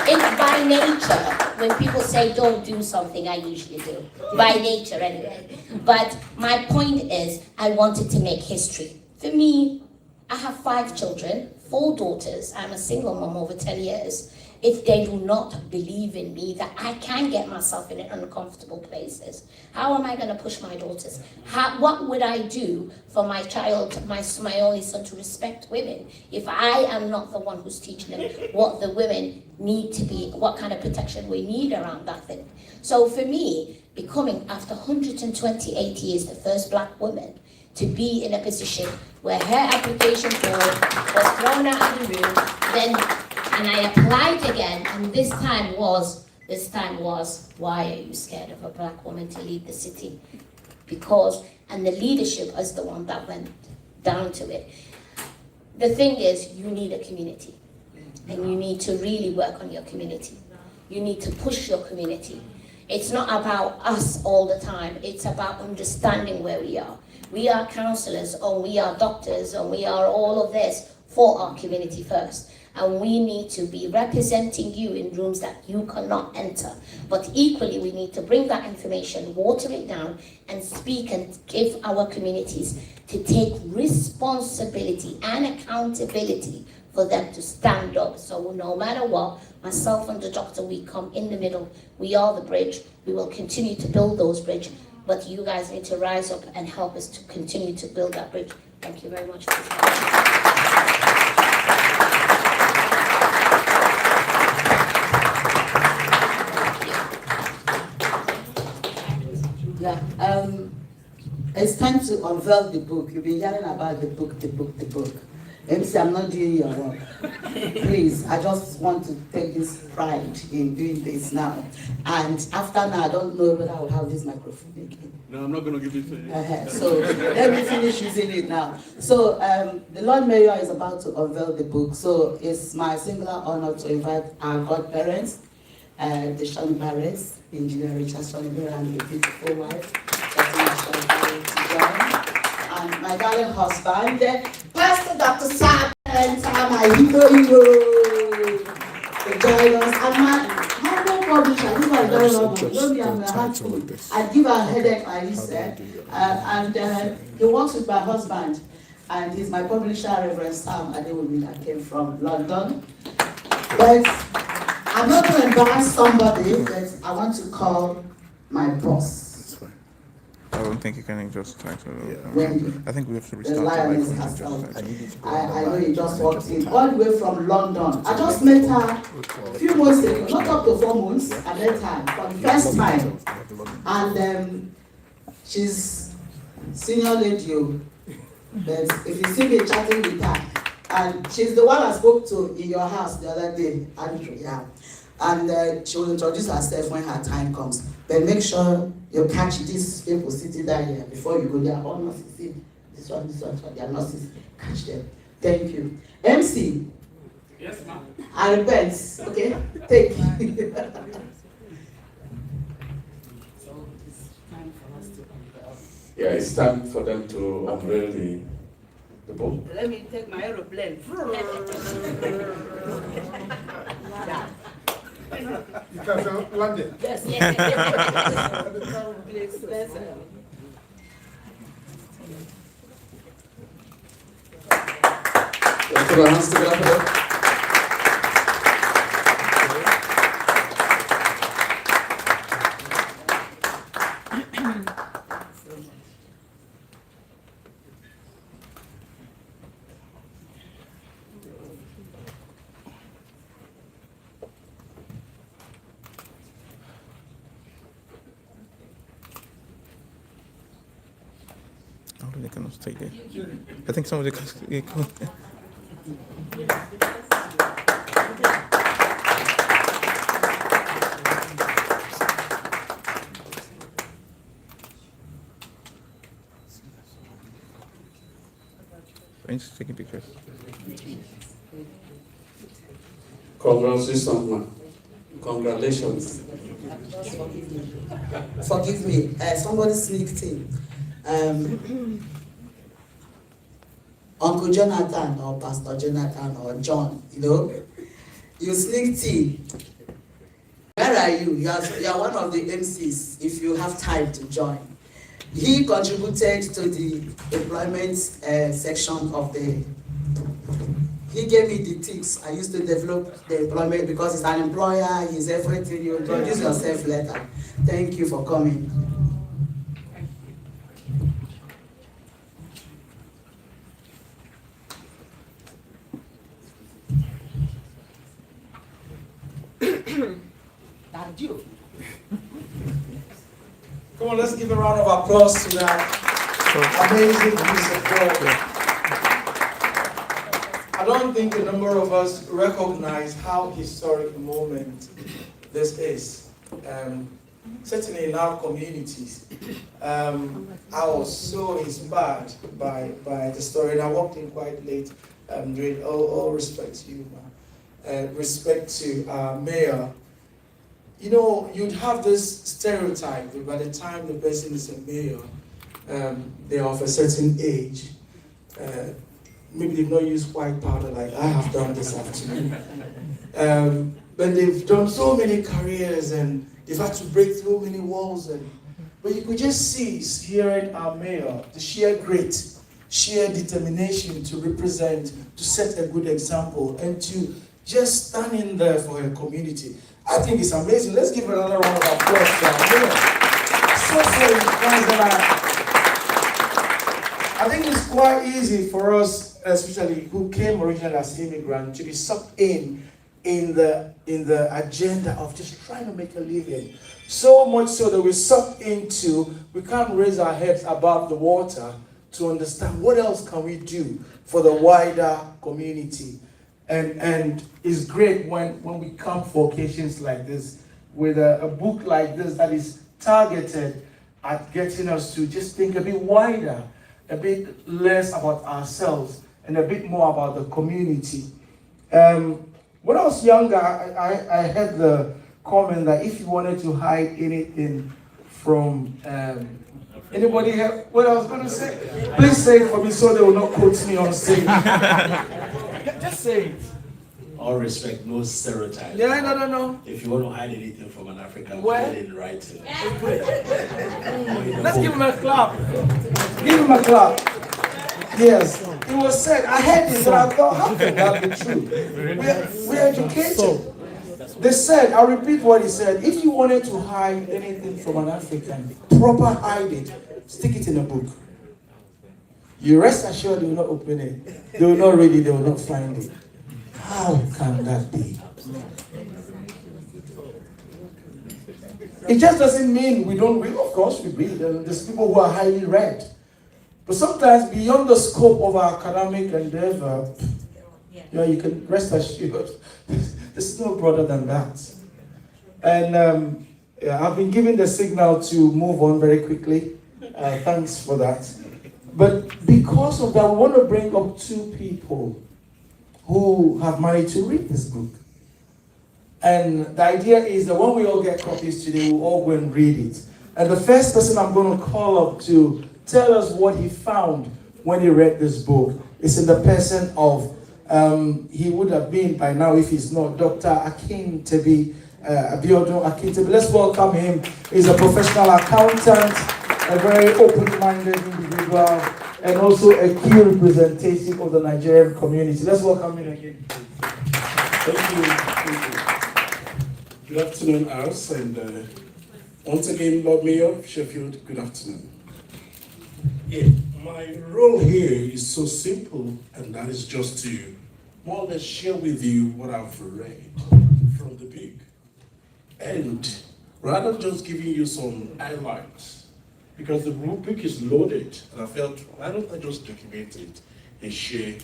It's by nature. When people say don't do something, I usually do. By nature anyway. But my point is, I wanted to make history. For me, I have 5 children, 4 daughters. I'm a single mom over 10 years. If they do not believe in me, that I can get myself in uncomfortable places, how am I going to push my daughters? What would I do for my child, my only son, to respect women if I am not the one who's teaching them what the women need to be, what kind of protection we need around that thing? So for me, becoming, after 128 years, the first black woman to be in a position where her application form was thrown out of the room, and I applied again, and this time was, why are you scared of a black woman to lead the city? Because, and the leadership is the one that went down to it. The thing is, you need a community, and you need to really work on your community. You need to push your community. It's not about us all the time, it's about understanding where we are. We are councillors, or we are doctors, or we are all of this for our community first. And we need to be representing you in rooms that you cannot enter. But equally, we need to bring that information, water it down, and speak and give our communities to take responsibility and accountability for them to stand up. So no matter what, myself and the doctor, we come in the middle. We are the bridge. We will continue to build those bridges. But you guys need to rise up and help us to continue to build that bridge. Thank you very much for this.
Yeah, it's time to unveil the book. You've been yelling about the book. MC, I'm not doing your work. Please, I just want to take this pride in doing this now. And after now, I don't know whether I will have this microphone again.
No, I'm not going to give it to you.
So let me finish using it now. So the Lord Mayor is about to unveil the book. So it's my singular honor to invite our godparents, the Shoni Barres, Engineer Richard Shoni Barres, and the beautiful wife, and my darling husband, Pastor Dr. Sam, and my hero, the joyous, and my humble publisher. This was very humble. I give her a headache, like he said, and he works with my husband, and he's my publisher, Reverend Sam Adewumi, that came from London. But I'm not going to embarrass somebody, but I want to call my boss.
I don't think you can just try to. I think we have to
The
restart.
lioness herself. I know you just walked in all the way from London. I just met her a few months ago, not up to 4 months. I met her for the first time, and she's senior lady. But if you see me chatting with her, and she's the one I spoke to in your house the other day, Andrew, yeah. And she will introduce herself when her time comes. But make sure you catch these people sitting down here before you go there. All nurses, see, this one, they are nurses. Catch them. Thank you. MC.
Yes, ma'am.
I repent, okay? Take. So it's time for us to unveil.
Yeah, it's time for them to unveil the book.
Let me take my aeroplane. Yeah.
You can land it.
Yes. Please, let's,
Let's put our hands together for them.
Oh, they cannot stay there. I think somebody can. I'm just taking pictures.
Congratulations, ma'am. Congratulations.
forgive me. Somebody sneaked in. Uncle Jonathan or Pastor Jonathan or John, you sneaked in. Where are you? You are one of the MCs, if you have time to join. He contributed to the employment section of the. He gave me the tips. I used to develop the employment because he's an employer, he's everything. You introduce yourself later. Thank you for coming. That's you.
Come on, let's give a round of applause to that amazing piece of work. I don't think a number of us recognize how historic a moment this is. Certainly in our communities. I was so inspired by the story, and I walked in quite late. Doing all respect to you, respect to our mayor. You'd have this stereotype that by the time the person is a mayor, they're of a certain age. Maybe they've not used white powder like I have done this afternoon. But they've done so many careers and they've had to break through many walls. But you could just see, hearing our mayor, the sheer grit, sheer determination to represent, to set a good example, and to just stand in there for her community. I think it's amazing. Let's give another round of applause to our mayor. So inspiring that I think it's quite easy for us, especially who came originally as immigrants, to be sucked in the agenda of just trying to make a living. So much so that we're sucked into, we can't raise our heads above the water to understand what else can we do for the wider community. And it's great when we come for occasions like this with a book like this that is targeted at getting us to just think a bit wider, a bit less about ourselves, and a bit more about the community. When I was younger, I had the comment that if you wanted to hide anything from anybody have what I was going to say? Please say it for me so they will not quote me on stage. Just say it.
All respect, no stereotype.
Yeah, no.
If you want to hide anything from an African, put
Well,
it in writing.
Let's give him a clap. Give him a clap. Yes, it was said. I heard this, but I thought, how can that be true? We're educated. They said, I'll repeat what he said. If you wanted to hide anything from an African, proper hide it. Stick it in a book. You rest assured they will not open it. They will not read it. They will not find it. How can that be? It just doesn't mean we don't read. Of course we read. There's people who are highly read. But sometimes beyond the scope of our academic endeavor, you can rest assured, there's no broader than that. And I've been given the signal to move on very quickly. Thanks for that. But because of that, we want to bring up two people who have managed to read this book. And the idea is that when we all get copies today, we'll all go and read it. And the first person I'm going to call up to tell us what he found when he read this book is in the person of, he would have been by now if he's not, Dr. Akintebi, Abiodun Akintebi. Let's welcome him. He's a professional accountant, a very open-minded individual, and also a key representative of the Nigerian community. Let's welcome him again.
Thank you. Thank you. Good afternoon, House, and once again, Lord Mayor of Sheffield, good afternoon. Yeah, my role here is so simple, and that is just to more or less share with you what I've read from the book. And rather just giving you some highlights, because the book is loaded, and I felt, why don't I just document it and share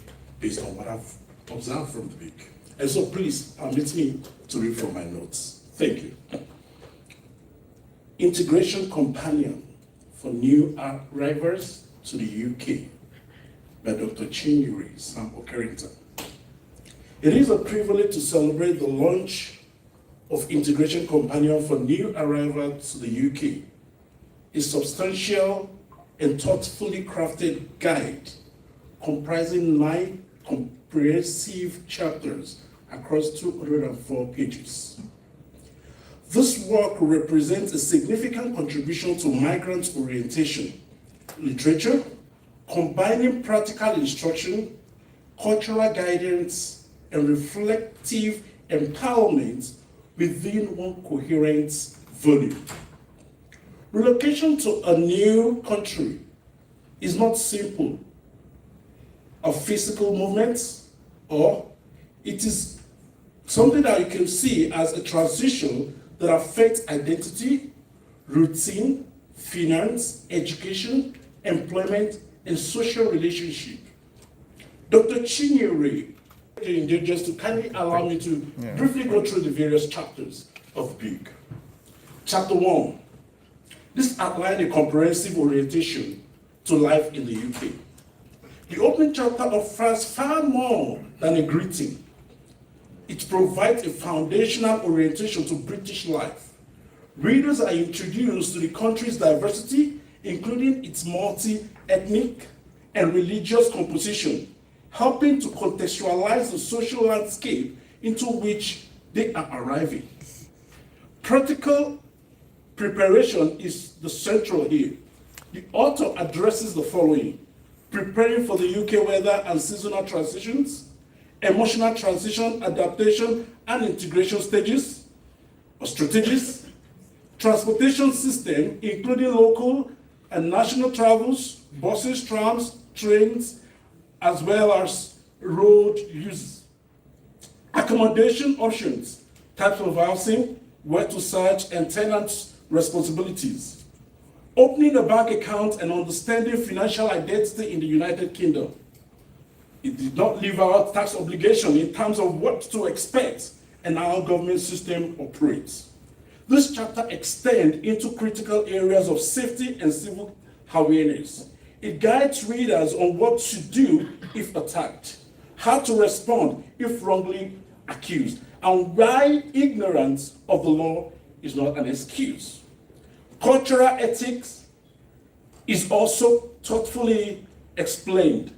based on what I've observed from the book. And so please permit me to read from my notes. Thank you. Integration Companion for New Arrivals to the UK by Dr. Chinyere Sample Carrington. It is a privilege to celebrate the launch of Integration Companion for New Arrivals to the UK, a substantial and thoughtfully crafted guide comprising 9 comprehensive chapters across 204 pages. This work represents a significant contribution to migrant orientation literature, combining practical instruction, cultural guidance, and reflective empowerment within one coherent volume. Relocation to a new country is not simple a physical movement, or it is something that you can see as a transition that affects identity, routine, finance, education, employment, and social relationship. Dr. Chinyere, just to kindly allow me to briefly go through the various chapters of the book. Chapter 1. This outlines a comprehensive orientation to life in the UK. The opening chapter offers far more than a greeting. It provides a foundational orientation to British life. Readers are introduced to the country's diversity, including its multi-ethnic and religious composition, helping to contextualize the social landscape into which they are arriving. Practical preparation is the central here. The author addresses the following: preparing for the UK weather and seasonal transitions, emotional transition, adaptation, and integration stages or strategies, transportation system, including local and national travels, buses, trams, trains, as well as road use, accommodation options, types of housing, where to search, and tenants' responsibilities, opening a bank account and understanding financial identity in the United Kingdom. It did not leave out tax obligation in terms of what to expect and how government system operates. This chapter extends into critical areas of safety and civil awareness. It guides readers on what to do if attacked, how to respond if wrongly accused, and why ignorance of the law is not an excuse. Cultural ethics is also thoughtfully explained,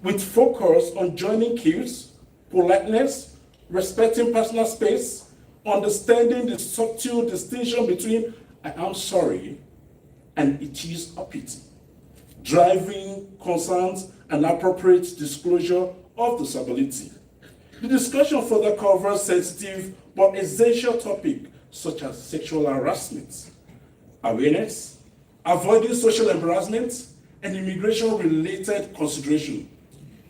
with focus on joining cues, politeness, respecting personal space, understanding the subtle distinction between "I am sorry" and "it is a pity," driving concerns and appropriate disclosure of disability. The discussion further covers sensitive but essential topics such as sexual harassment, awareness, avoiding social embarrassment, and immigration-related consideration.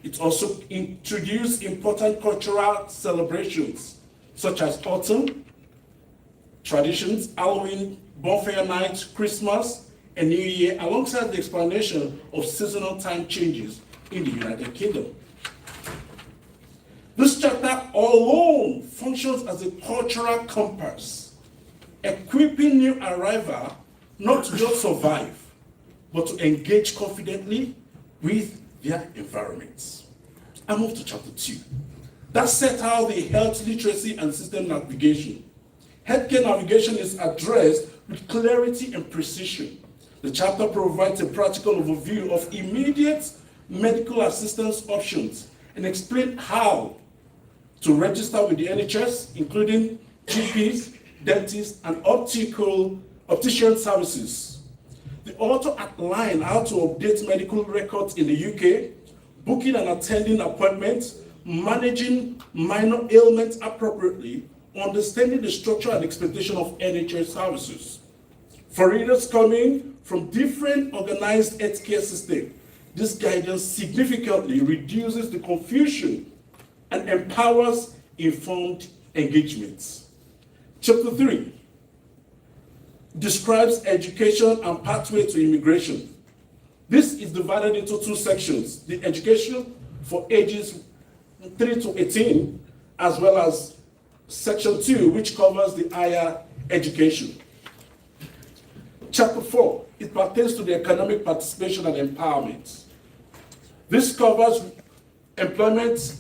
It also introduced important cultural celebrations such as autumn traditions, Halloween, bonfire night, Christmas, and New Year, alongside the explanation of seasonal time changes in the United Kingdom. This chapter alone functions as a cultural compass, equipping new arrivals not to just survive, but to engage confidently with their environments. I move to chapter 2. That set out the health literacy and system navigation. Healthcare navigation is addressed with clarity and precision. The chapter provides a practical overview of immediate medical assistance options and explains how to register with the NHS, including GPs, dentists, and optician services. The author outlined how to update medical records in the UK, booking and attending appointments, managing minor ailments appropriately, understanding the structure and expectation of NHS services. For readers coming from different organized healthcare systems, this guidance significantly reduces the confusion and empowers informed engagements. Chapter 3 describes education and pathway to immigration. This is divided into two sections: the education for ages 3 to 18, as well as section 2, which covers the higher education. Chapter 4, it pertains to the economic participation and empowerment. This covers employment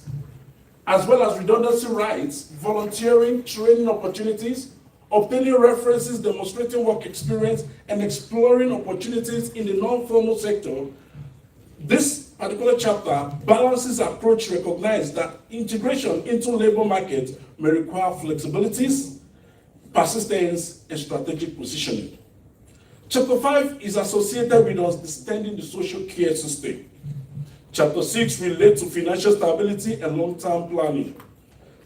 as well as redundancy rights, volunteering, training opportunities, obtaining references, demonstrating work experience, and exploring opportunities in the non-formal sector. This particular chapter balances approach, recognize that integration into labor market may require flexibilities, persistence, and strategic positioning. Chapter 5 is associated with understanding the social care system. Chapter 6 relates to financial stability and long-term planning.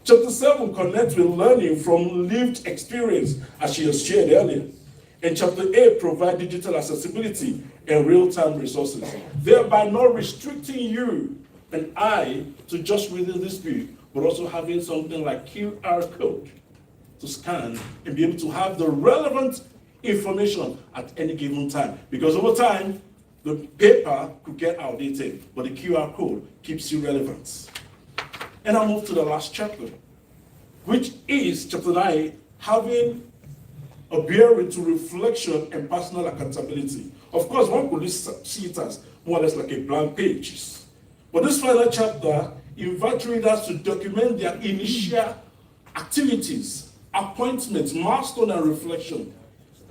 Chapter 7 connects with learning from lived experience, as she has shared earlier. And chapter 8 provides digital accessibility and real-time resources, thereby not restricting you and I to just reading this book, but also having something like QR code to scan and be able to have the relevant information at any given time. Because over time, the paper could get outdated, but the QR code keeps you relevant. And I'll move to the last chapter, which is chapter 9, having a bearing to reflection and personal accountability. Of course, one could see it as more or less like a blank page. But this final chapter invites readers to document their initial activities, appointments, milestone, and reflection.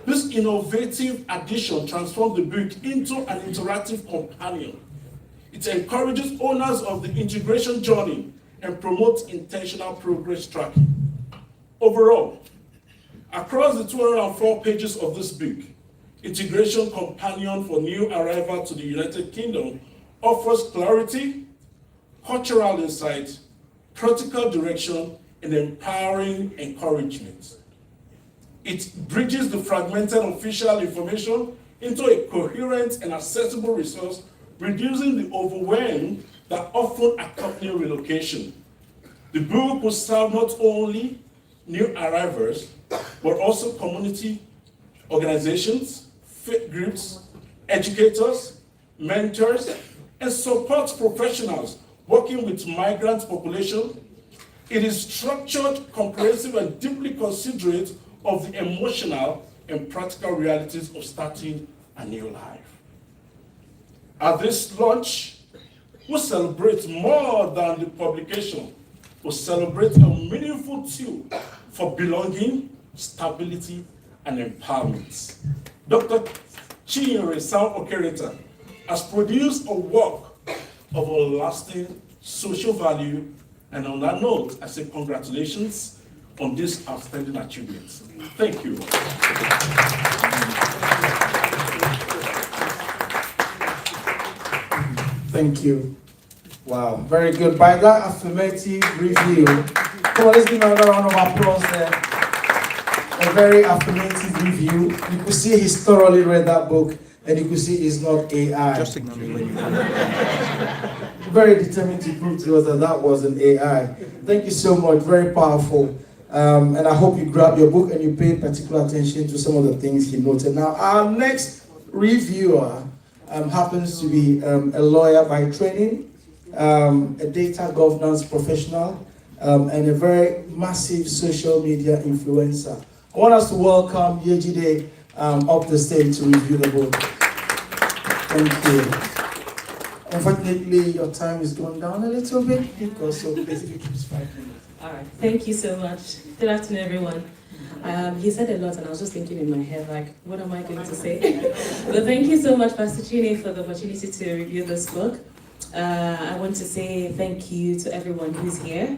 This innovative addition transforms the book into an interactive companion. It encourages owners of the integration journey and promotes intentional progress tracking. Overall, across the 204 pages of this book, Integration Companion for New Arrival to the United Kingdom offers clarity, cultural insight, practical direction, and empowering encouragement. It bridges the fragmented official information into a coherent and accessible resource, reducing the overwhelm that often accompany relocation. The book will serve not only new arrivals, but also community organizations, faith groups, educators, mentors, and support professionals working with migrant population. It is structured, comprehensive, and deeply considerate of the emotional and practical realities of starting a new life. At this launch, we celebrate more than the publication. We celebrate a meaningful tool for belonging, stability, and empowerment. Dr. Chinyere Sam Okereke has produced a work of a lasting social value, and on that note, I say congratulations on this outstanding achievement. Thank you.
Thank you. Wow, very good. By that affirmative review, come on, let's give another round of applause there. A very affirmative review. You could see he's thoroughly read that book, and you could see he's not AI.
Just ignore me when you
Very determined to prove to us that that was an AI. Thank you so much, very powerful. And I hope you grab your book and you pay particular attention to some of the things he noted. Now, our next reviewer happens to be a lawyer by training, a data governance professional, and a very massive social media influencer. I want us to welcome Yejide up the stage to review the book. Thank you. Unfortunately, your time is going down a little bit because so basically keeps 5 minutes.
All right, thank you so much. Good afternoon, everyone. He said a lot, and I was just thinking in my head, like, what am I going to say? But thank you so much, Pastor Chine, for the opportunity to review this book. I want to say thank you to everyone who's here,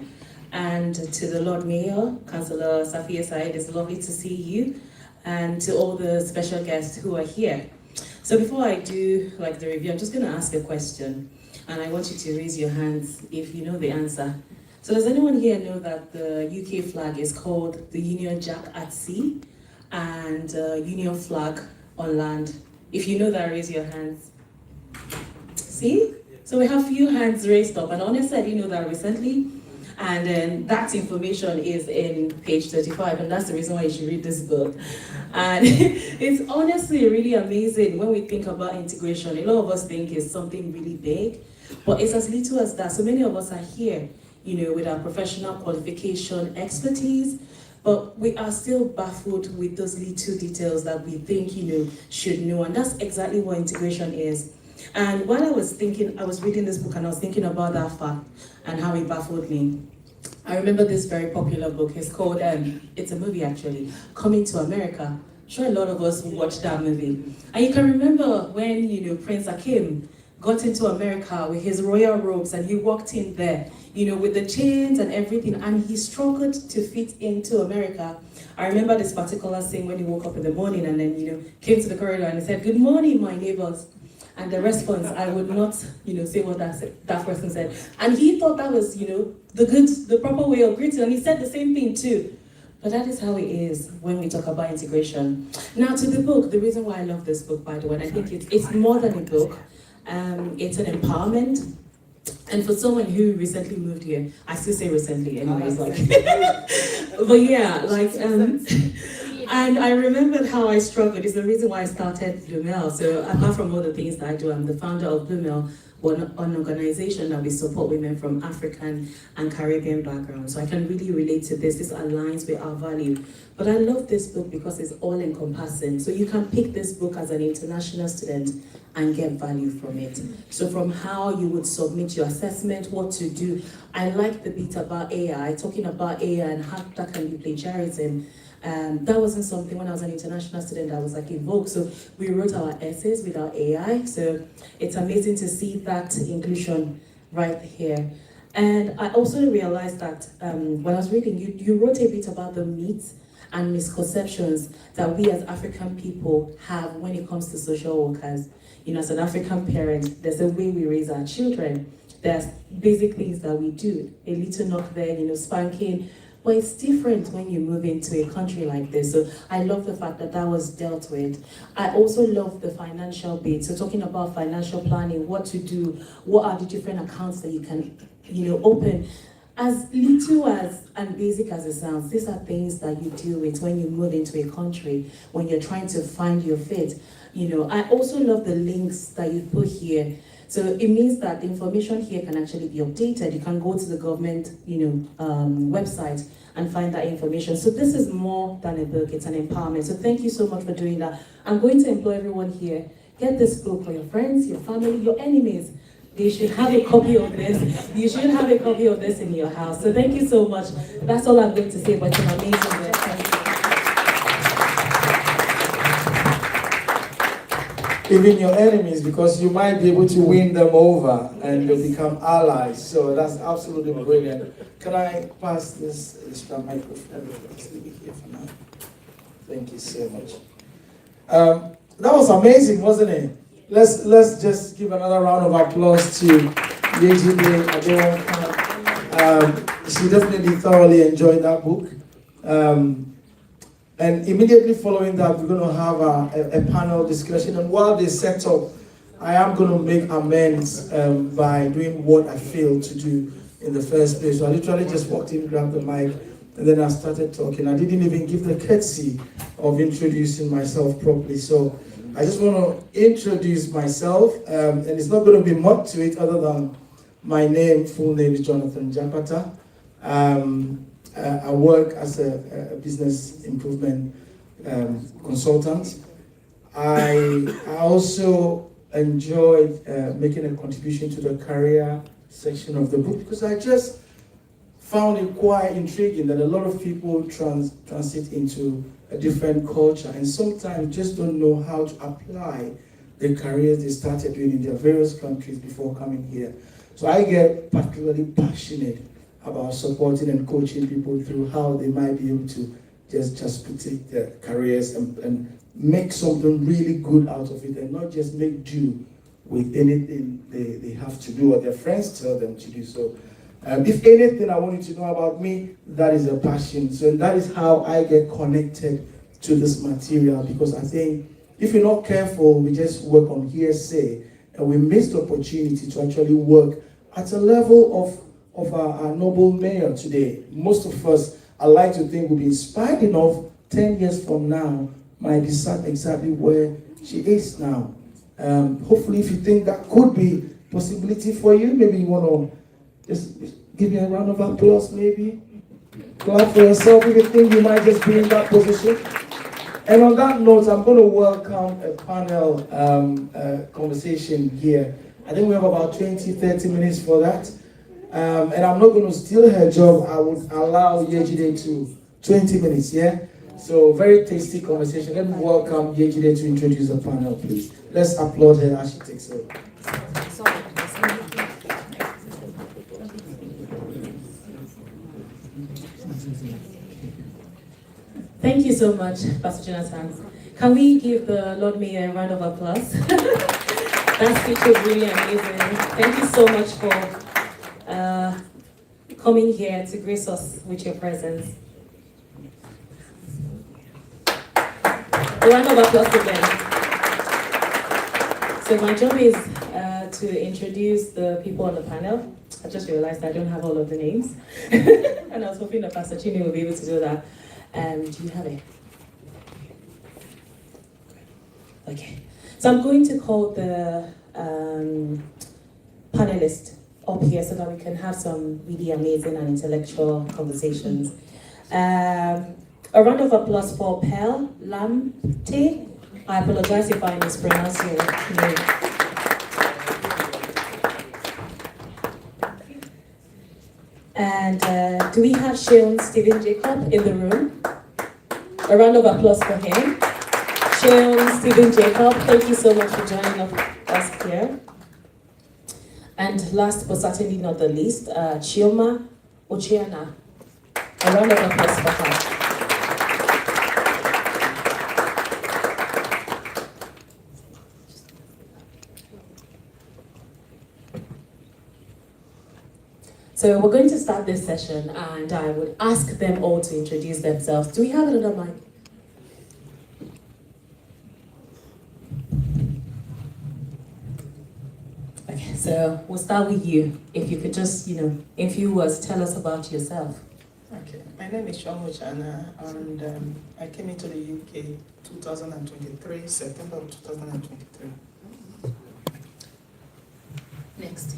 and to the Lord Mayor, Councillor Safia Said. It's lovely to see you, and to all the special guests who are here. So before I do the review, I'm just going to ask a question, and I want you to raise your hands if you know the answer. So does anyone here know that the UK flag is called the Union Jack at Sea and Union flag on land? If you know that, raise your hands. See? So we have few hands raised up, and honestly, I didn't know that recently. And then that information is in page 35, and that's the reason why you should read this book. And it's honestly really amazing when we think about integration. A lot of us think it's something really big, but it's as little as that. So many of us are here, with our professional qualification, expertise, but we are still baffled with those little details that we think, should know. And that's exactly what integration is. And while I was reading this book and I was thinking about that fact and how it baffled me, I remember this very popular book. It's called, it's a movie actually, Coming to America. I'm sure a lot of us watched that movie. And you can remember when, Prince Akim got into America with his royal robes and he walked in there, with the chains and everything, and he struggled to fit into America. I remember this particular scene when he woke up in the morning and then, came to the corridor and he said, "Good morning, my neighbors." And the response, I would not, say what that person said. And he thought that was, the proper way of greeting. And he said the same thing too. But that is how it is when we talk about integration. Now to the book, the reason why I love this book, by the way, and I think it's more than a book. It's an empowerment. And for someone who recently moved here, I still say recently anyways, but yeah, and I remembered how I struggled. It's the reason why I started Blumel. So apart from all the things that I do, I'm the founder of Blumel, an organization that we support women from African and Caribbean backgrounds. So I can really relate to this. This aligns with our value. But I love this book because it's all encompassing. So you can pick this book as an international student and get value from it. So from how you would submit your assessment, what to do. I like the bit about AI, talking about AI and how that can be plagiarism. That wasn't something when I was an international student that was invoked. So we wrote our essays with our AI. So it's amazing to see that inclusion right here. And I also realized that when I was reading, you wrote a bit about the myths and misconceptions that we as African people have when it comes to social workers. As an African parent, there's a way we raise our children. There's basic things that we do. A little knock there, spanking. But it's different when you move into a country like this. So I love the fact that that was dealt with. I also love the financial bit. So talking about financial planning, what to do, what are the different accounts that you can, open. As little as and basic as it sounds, these are things that you deal with when you move into a country, when you're trying to find your fit. I also love the links that you put here. So it means that the information here can actually be updated. You can go to the government, website and find that information. So this is more than a book, it's an empowerment. So thank you so much for doing that. I'm going to employ everyone here. Get this book for your friends, your family, your enemies. They should have a copy of this. You should have a copy of this in your house. So thank you so much. That's all I'm going to say, but it's an amazing book. Thank you.
Even your enemies, because you might be able to win them over and they'll become allies. So that's absolutely brilliant. Can I pass this extra microphone? Let's leave it here for now. Thank you so much. That was amazing, wasn't it? Let's just give another round of applause to Yejide Adewonka. She definitely thoroughly enjoyed that book. And immediately following that, we're going to have a panel discussion. And while they set up, I am going to make amends by doing what I failed to do in the first place. So I literally just walked in, grabbed the mic, and then I started talking. I didn't even give the courtesy of introducing myself properly. So I just want to introduce myself, and it's not going to be much to it other than my full name is Jonathan Japata. I work as a business improvement consultant. I also enjoyed making a contribution to the career section of the book because I just found it quite intriguing that a lot of people transit into a different culture and sometimes just don't know how to apply the careers they started doing in their various countries before coming here. So I get particularly passionate about supporting and coaching people through how they might be able to just protect their careers and make something really good out of it and not just make do with anything they have to do or their friends tell them to do. So if anything I want you to know about me, that is a passion. So that is how I get connected to this material, because I think if we're not careful, we just work on hearsay and we miss the opportunity to actually work at a level of our noble mayor today. Most of us, I like to think, will be inspired enough 10 years from now, might be sat exactly where she is now. Hopefully, if you think that could be a possibility for you, maybe you want to just give me a round of applause, maybe. Clap for yourself if you think you might just be in that position. And on that note, I'm going to welcome a panel conversation here. I think we have about 20, 30 minutes for that. And I'm not going to steal her job. I would allow Yejide to 20 minutes, yeah? So very tasty conversation. Let me welcome Yejide to introduce the panel, please. Let's applaud her as she takes over.
Thank you so much, Pastor Jonathan. Can we give the Lord Mayor a round of applause? That speech was really amazing. Thank you so much for coming here to grace us with your presence. A round of applause again. So my job is to introduce the people on the panel. I just realized I don't have all of the names. And I was hoping that Pastor Chini will be able to do that. Do you have it? Okay. So I'm going to call the panelists up here so that we can have some really amazing and intellectual conversations. A round of applause for Pearl Lamte. I apologize if I mispronounce your name. And do we have Sheon Stephen Jacob in the room? A round of applause for him. Sheon Stephen Jacob, thank you so much for joining us here. And last but certainly not the least, Chioma Ochiana. A round of applause for her. So we're going to start this session, and I would ask them all to introduce themselves. Do we have another mic? Okay, so we'll start with you. If you could just, in few words, tell us about yourself.
Okay, my name is Chioma Ochiana, and I came into the UK 2023, September of 2023.
Next.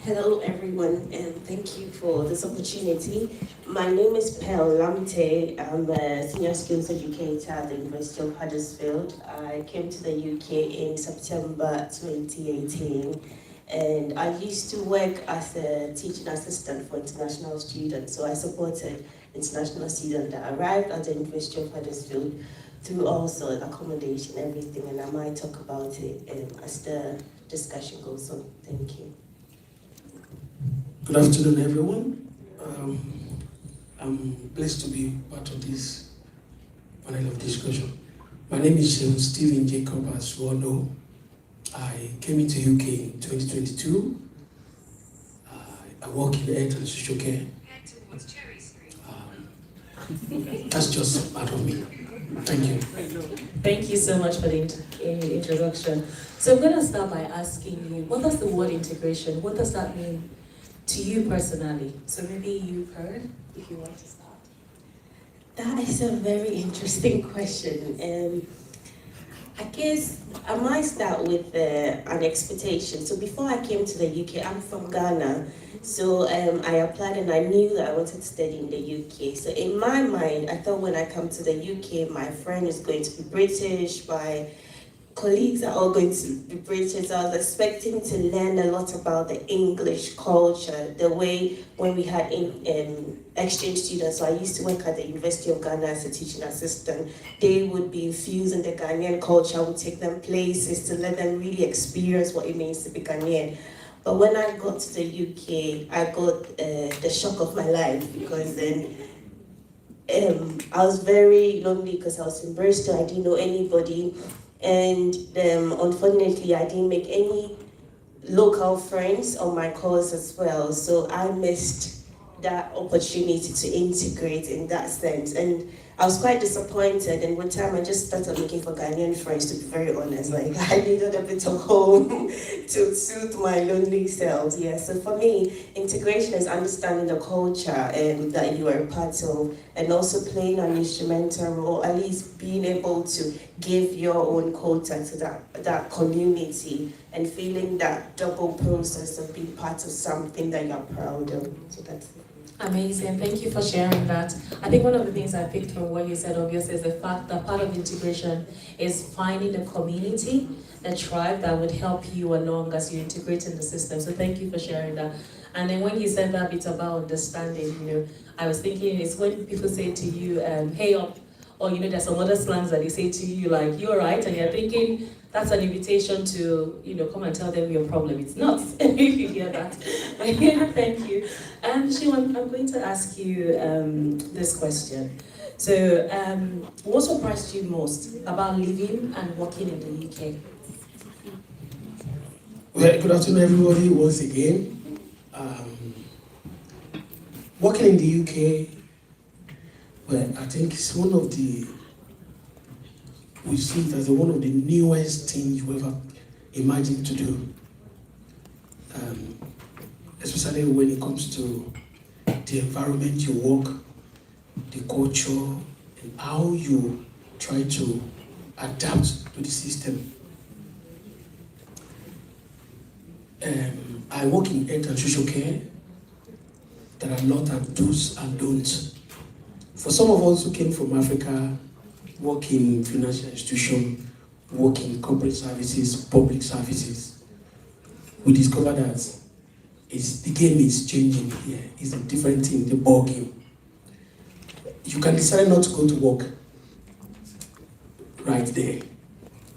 Hello everyone, and thank you for this opportunity. My name is Pearl Lamte. I'm a senior skills educator at the University of Huddersfield. I came to the UK in September 2018, and I used to work as a teaching assistant for international students. So I supported international students that arrived at the University of Huddersfield through also accommodation, everything, and I might talk about it as the discussion goes on. Thank you.
Good afternoon, everyone. I'm blessed to be part of this panel of discussion. My name is Stephen Jacob, as you all know. I came into UK in 2022. I work in health and social care. That's just part of me. Thank you.
Thank you so much for the introduction. So I'm going to start by asking you, what does the word integration, what does that mean to you personally? So maybe you've heard, if you want to start.
That is a very interesting question. I guess I might start with an expectation. So before I came to the UK, I'm from Ghana. So I applied and I knew that I wanted to study in the UK. So in my mind, I thought when I come to the UK, my friend is going to be British, my colleagues are all going to be British. I was expecting to learn a lot about the English culture, the way when we had exchange students. So I used to work at the University of Ghana as a teaching assistant. They would be infused in the Ghanaian culture. I would take them places to let them really experience what it means to be Ghanaian. But when I got to the UK, I got the shock of my life, because then I was very lonely because I was in Bristol. I didn't know anybody. And unfortunately, I didn't make any local friends on my course as well. So I missed that opportunity to integrate in that sense. And I was quite disappointed. And one time I just started looking for Ghanaian friends, to be very honest. Like, I needed a bit of home to soothe my lonely self. Yeah, so for me, integration is understanding the culture that you are a part of, and also playing an instrumental role, at least being able to give your own quota to that community, and feeling that double process of being part of something that you're proud of. So that's it.
Amazing, thank you for sharing that. I think one of the things I picked from what you said, obviously, is the fact that part of integration is finding a community, a tribe that would help you along as you integrate in the system. So thank you for sharing that. And then when you said that bit about understanding, I was thinking it's when people say to you, hey up, or there's some other slangs that they say to you like, you're right, and you're thinking that's an invitation to, come and tell them your problem. It's not, if you hear that. Yeah, thank you. Shiwan, I'm going to ask you this question. So, what surprised you most about living and working in the UK?
Well, good afternoon, everybody, once again. Working in the UK, well, I think it's one of the, we see it as one of the newest things you ever imagined to do. Especially when it comes to the environment you work, the culture, and how you try to adapt to the system. I work in health and social care. There are a lot of do's and don'ts. For some of us who came from Africa, work in financial institutions, work in corporate services, public services, we discovered that the game is changing here. It's a different thing, the ball game. You can decide not to go to work right there,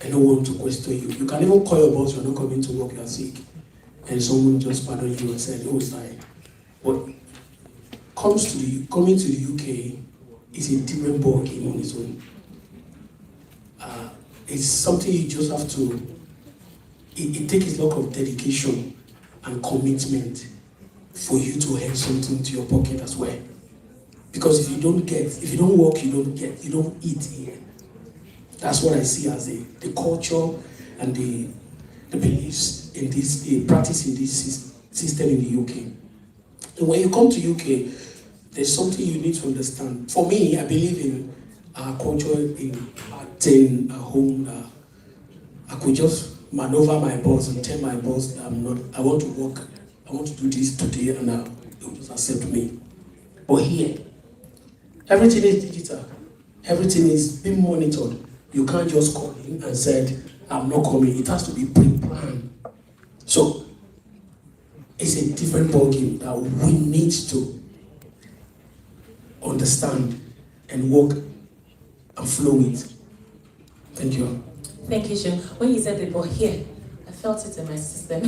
and no one to question you. You can even call your boss, you're not coming to work, you're sick, and someone just pardon you and said, oh, sorry. But coming to the UK is a different ball game on its own. It's something you just have to, it takes a lot of dedication and commitment for you to earn something to your pocket as well. Because if you don't work, you don't eat here. That's what I see as the culture and the beliefs in this, the practice in this system in the UK. And when you come to UK, there's something you need to understand. For me, I believe in our culture, in acting at home. I could just maneuver my boss and tell my boss I want to work, I want to do this today, and they will just accept me. But here, everything is digital. Everything is being monitored. You can't just call in and say, I'm not coming. It has to be pre-planned. So, it's a different ballgame that we need to understand and work and flow with. Thank you.
Thank you, Sean. When you said the ball here, I felt it in my system.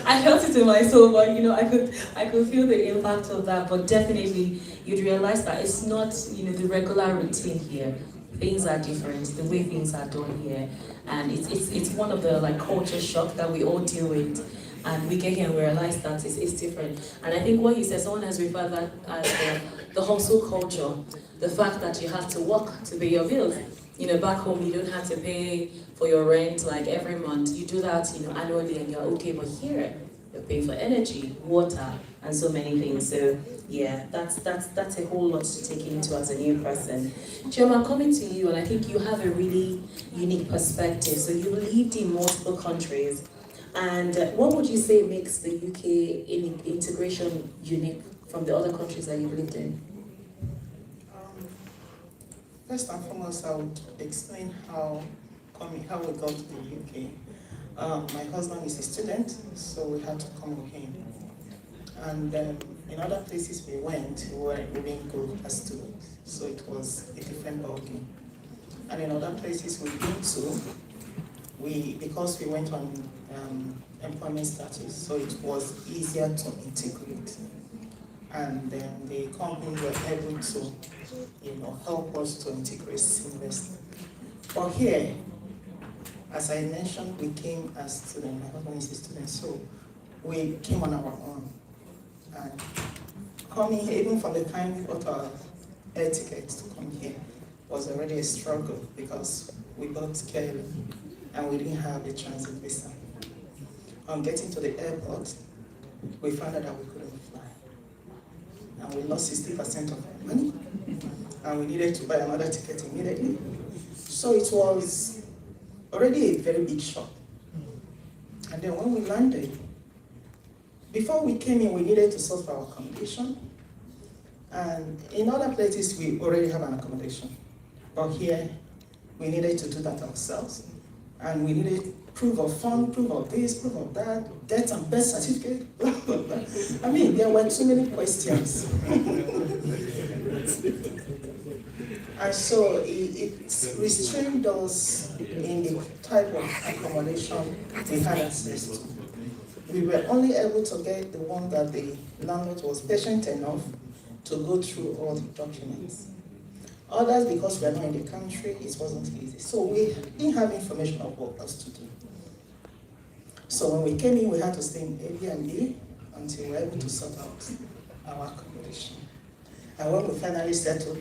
I felt it in my soul, but I could feel the impact of that. But definitely, you'd realize that it's not the regular routine here. Things are different. The way things are done here, and it's one of the culture shock that we all deal with. And we get here and we realize that it's different. And I think what you said, someone has referred that as the hustle culture, the fact that you have to work to pay your bills. Back home you don't have to pay for your rent every month. You do that, annually, and you're okay. But here, you're paying for energy, water, and so many things. So yeah, that's a whole lot to take into as a new person. Chioma, coming to you, and I think you have a really unique perspective. So you lived in multiple countries, and what would you say makes the UK integration unique from the other countries that you've lived in?
First and foremost, I would explain how we got to the UK. My husband is a student, so we had to come with him. And in other places we went, we didn't go as students, so it was a different ballgame. And in other places we've been to, because we went on employment status, so it was easier to integrate. And then the company were able to, help us to integrate seamlessly. But here, as I mentioned, we came as students. My husband is a student, so we came on our own. And coming here, even from the time we got our air tickets to come here, was already a struggle because we got scared and we didn't have a transit visa. On getting to the airport, we found out that we couldn't fly. And we lost 60% of our money, and we needed to buy another ticket immediately. So it was already a very big shock. And then when we landed, before we came in, we needed to sort our accommodation. And in other places, we already have an accommodation. But here, we needed to do that ourselves. And we needed proof of fund, proof of this, proof of that, death and birth certificate, blah, blah, blah. I mean, there were too many questions. And so it restrained us in the type of accommodation we had access to. We were only able to get the one that the landlord was patient enough to go through all the documents. Others, because we are not in the country, it wasn't easy. So we didn't have information of what else to do. So when we came in, we had to stay in Airbnb until we were able to sort out our accommodation. And when we finally settled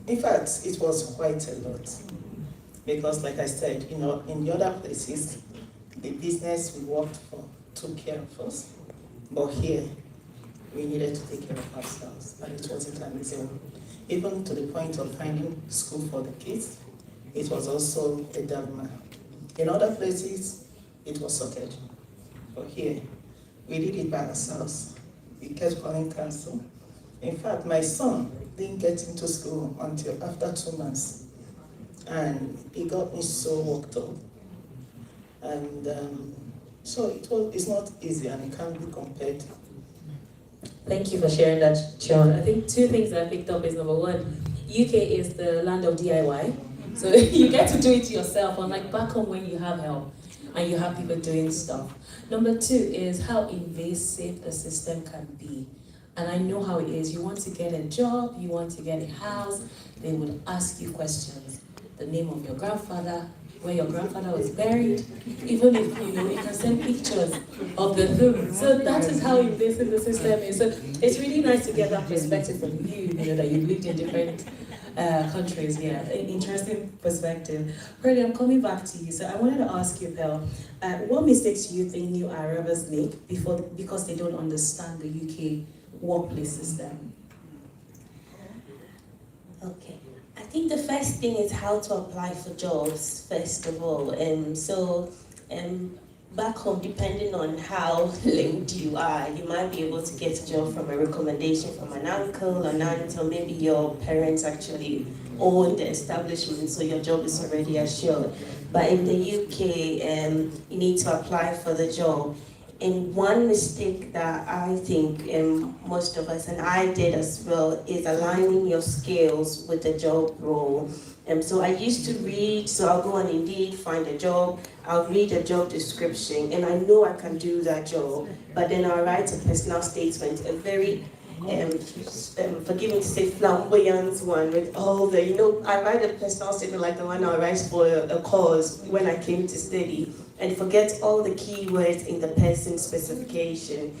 in fact, it was quite a lot. Because like I said, in the other places, the business we worked for took care of us. But here, we needed to take care of ourselves, and it wasn't an easy one. Even to the point of finding school for the kids, it was also a dilemma. In other places, it was sorted. But here, we did it by ourselves. We kept calling council. In fact, my son didn't get into school until after 2 months. And it got me so worked up. And so it's not easy, and it can't be compared.
Thank you for sharing that, John. I think two things that I picked up is, number one, UK is the land of DIY. So you get to do it yourself, unlike back home when you have help and you have people doing stuff. Number two is how invasive the system can be. And I know how it is. You want to get a job, you want to get a house, they would ask you questions. The name of your grandfather, where your grandfather was buried, even if you can send pictures of the tomb. So that is how invasive the system is. So it's really nice to get that perspective from you, that you've lived in different countries. Yeah, an interesting perspective. Pearlie, I'm coming back to you. So I wanted to ask you, Pearl, what mistakes do you think new arrivals make because they don't understand the UK workplace system?
Okay. I think the first thing is how to apply for jobs, first of all. Back home, depending on how linked you are, you might be able to get a job from a recommendation from an uncle, an aunt, or maybe your parents actually own the establishment, so your job is already assured. But in the UK, you need to apply for the job. And one mistake that I think most of us, and I did as well, is aligning your skills with the job role. So I used to read, so I'll go on Indeed, find a job, I'll read a job description, and I know I can do that job, but then I'll write a personal statement, a very, forgive me to say, flamboyant one with all the, I write a personal statement like the one I write for a cause when I came to study, and forget all the keywords in the person specification,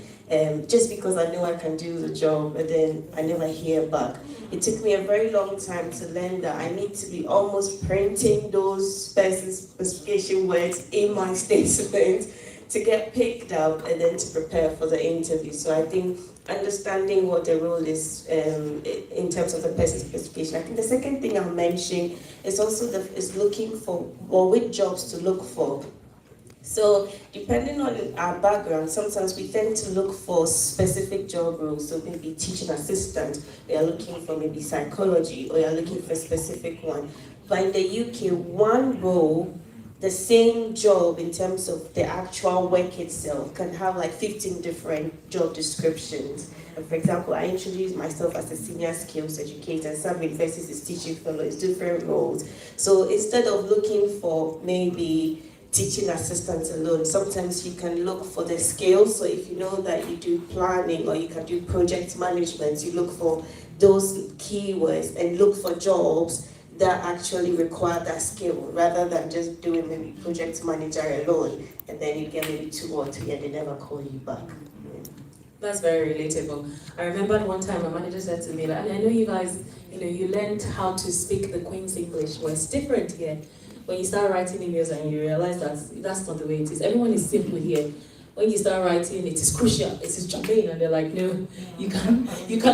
just because I know I can do the job, but then I never hear back. It took me a very long time to learn that I need to be almost printing those person specification words in my statement, to get picked up and then to prepare for the interview. So I think understanding what the role is in terms of the person's specification. I think the second thing I'll mention is also is looking for, or which jobs to look for. So depending on our background, sometimes we tend to look for specific job roles. So maybe teaching assistant, you're looking for maybe psychology, or you're looking for a specific one. But in the UK, one role, the same job in terms of the actual work itself, can have like 15 different job descriptions. And for example, I introduced myself as a senior skills educator. Some universities is teaching fellows, different roles. So instead of looking for maybe teaching assistants alone, sometimes you can look for the skills. So if you know that you do planning or you can do project management, you look for those keywords and look for jobs that actually require that skill, rather than just doing maybe project manager alone and then you get maybe 2 or 3 and they never call you back.
That's very relatable. I remember one time my manager said to me, and I know you guys, you learned how to speak the Queen's English. Well, it's different here. When you start writing emails and you realize that that's not the way it is. Everyone is simple here. When you start writing, it is crucial, it is germane, and they're like, no, you can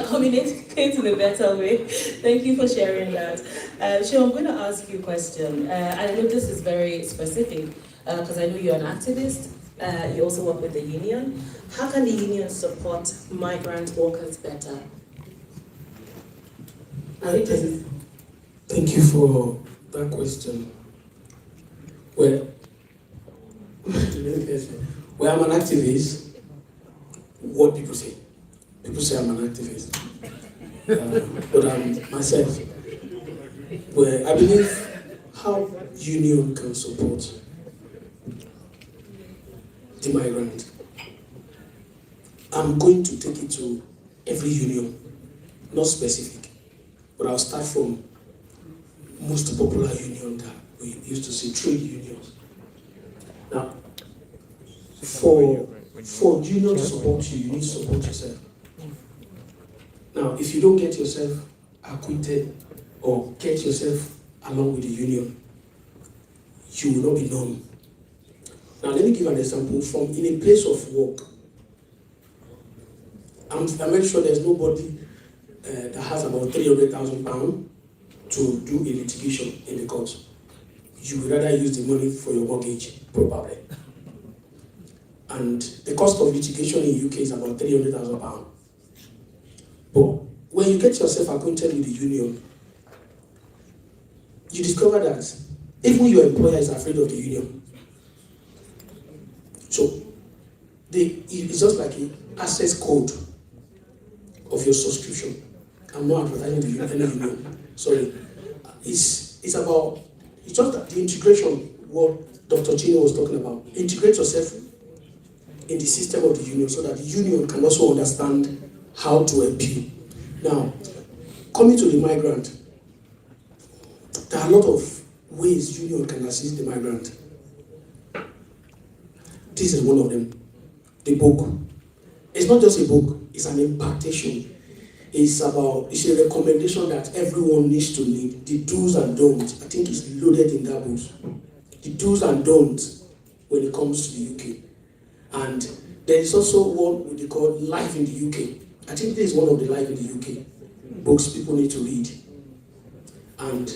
communicate in a better way. Thank you for sharing that. Sure, I'm going to ask you a question. I know this is very specific, because I know you're an activist. You also work with the union. How can the union support migrant workers better? I think this is...
Thank you for that question. Well, I'm an activist. What people say? People say I'm an activist. But I'm myself. Well, I believe how union can support the migrant. I'm going to take it to every union, not specific, but I'll start from most popular union that we used to see, trade unions. Now, for union to support you, you need to support yourself. Now, if you don't get yourself acquainted or get yourself along with the union, you will not be known. Now, let me give an example from in a place of work. I'm very sure there's nobody that has about £300,000 to do a litigation in the court. You would rather use the money for your mortgage, probably. And the cost of litigation in the UK is about £300,000. But when you get yourself acquainted with the union, you discover that even your employer is afraid of the union. So it's just like an access code of your subscription. I'm not advertising the union. Sorry. It's just that the integration, what Dr. Chino was talking about. Integrate yourself in the system of the union so that the union can also understand how to help you. Now, coming to the migrant, there are a lot of ways union can assist the migrant. This is one of them. The book. It's not just a book, it's an impartation. It's a recommendation that everyone needs to need. The do's and don'ts. I think it's loaded in that book. The do's and don'ts when it comes to the UK. And there is also what we call Life in the UK. I think this is one of the Life in the UK books people need to read. And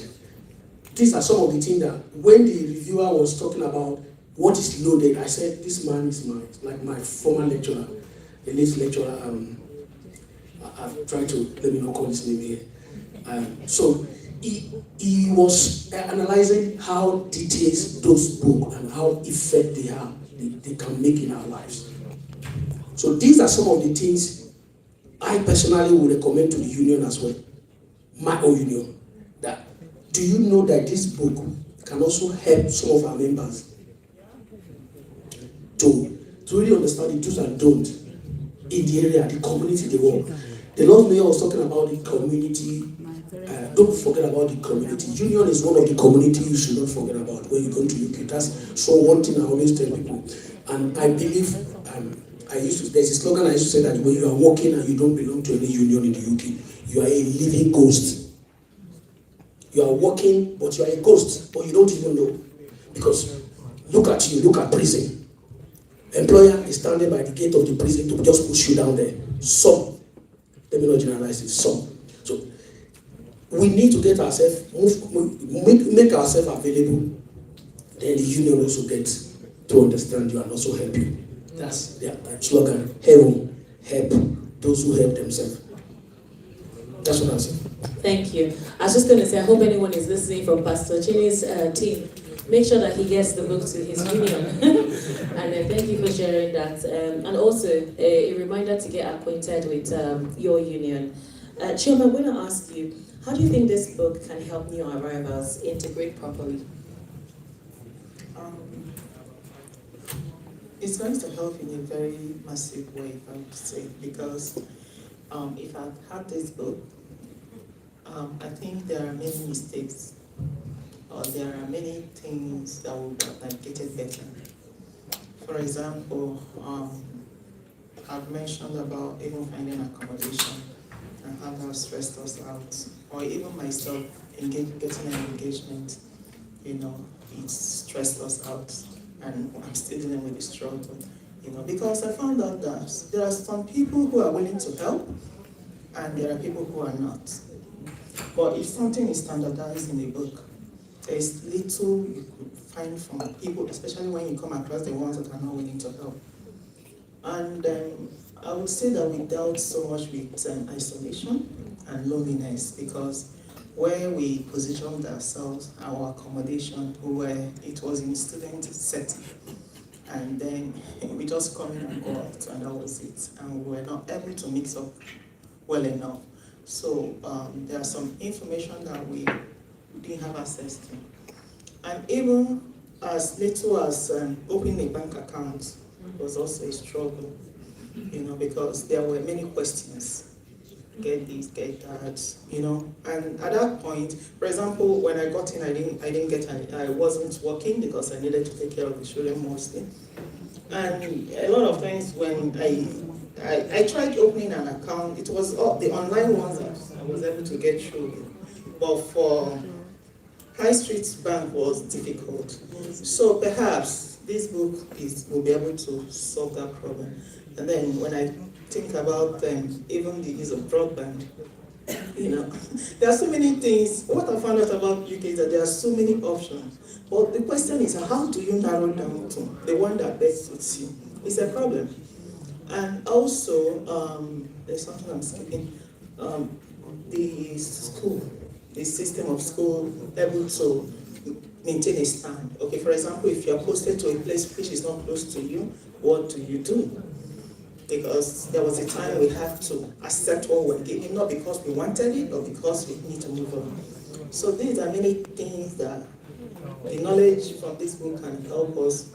these are some of the things that when the reviewer was talking about what is loaded, I said, this man is my former lecturer, the late lecturer. I've tried to, let me not call his name here. So he was analyzing how details those books and how effect they can make in our lives. So these are some of the things I personally would recommend to the union as well. My own union. That do you know that this book can also help some of our members to really understand the do's and don'ts in the area, the community they work. The Lord Mayor was talking about the community. Don't forget about the community. Union is one of the community you should not forget about when you go to UK. That's so one thing I always tell people. And I believe, there's a slogan I used to say that when you are working and you don't belong to any union in the UK, you are a living ghost. You are working, but you are a ghost, but you don't even know. Because look at you, look at prison. employer is standing by the gate of the prison to just push you down there. Some, let me not generalize it, some. So we need to get ourselves, make ourselves available. Then the union also gets to understand you and also help you. That's their slogan. Help those who help themselves. That's what I'm saying.
Thank you. I was just going to say, I hope anyone is listening from Pastor Chini's team. Make sure that he gets the book to his union. And thank you for sharing that. And also, a reminder to get acquainted with your union. Chioma, I'm going to ask you, how do you think this book can help new arrivals integrate properly?
It's going to help in a very massive way, I would say, because if I've had this book, I think there are many mistakes, or there are many things that would have get it better. For example, I've mentioned about even finding accommodation and how that stressed us out, or even myself getting an engagement, it stressed us out, and I'm still dealing with the struggle, because I found out that there are some people who are willing to help, and there are people who are not. But if something is standardized in a book, there's little you could find from people, especially when you come across the ones that are not willing to help. And I would say that we dealt so much with isolation and loneliness, because where we positioned ourselves, our accommodation, it was in student setting. And then we just come in and go out, and that was it. And we were not able to mix up well enough. So there are some information that we didn't have access to. And even as little as opening a bank account was also a struggle, because there were many questions. Get this, get that, And at that point, for example, when I got in, I wasn't working because I needed to take care of the children mostly. And a lot of times when I tried opening an account, it was the online ones that I was able to get through. But for High Street Bank was difficult. So perhaps this book will be able to solve that problem. And then when I think about even the use of broadband, there are so many things. What I found out about UK is that there are so many options. But the question is, how do you narrow down to the one that best suits you? It's a problem. And also, there's something I'm skipping. The system of school able to maintain a stand. Okay, for example, if you're posted to a place which is not close to you, what do you do? Because there was a time we had to accept what we're getting, not because we wanted it, but because we need to move on. So these are many things that the knowledge from this book can help us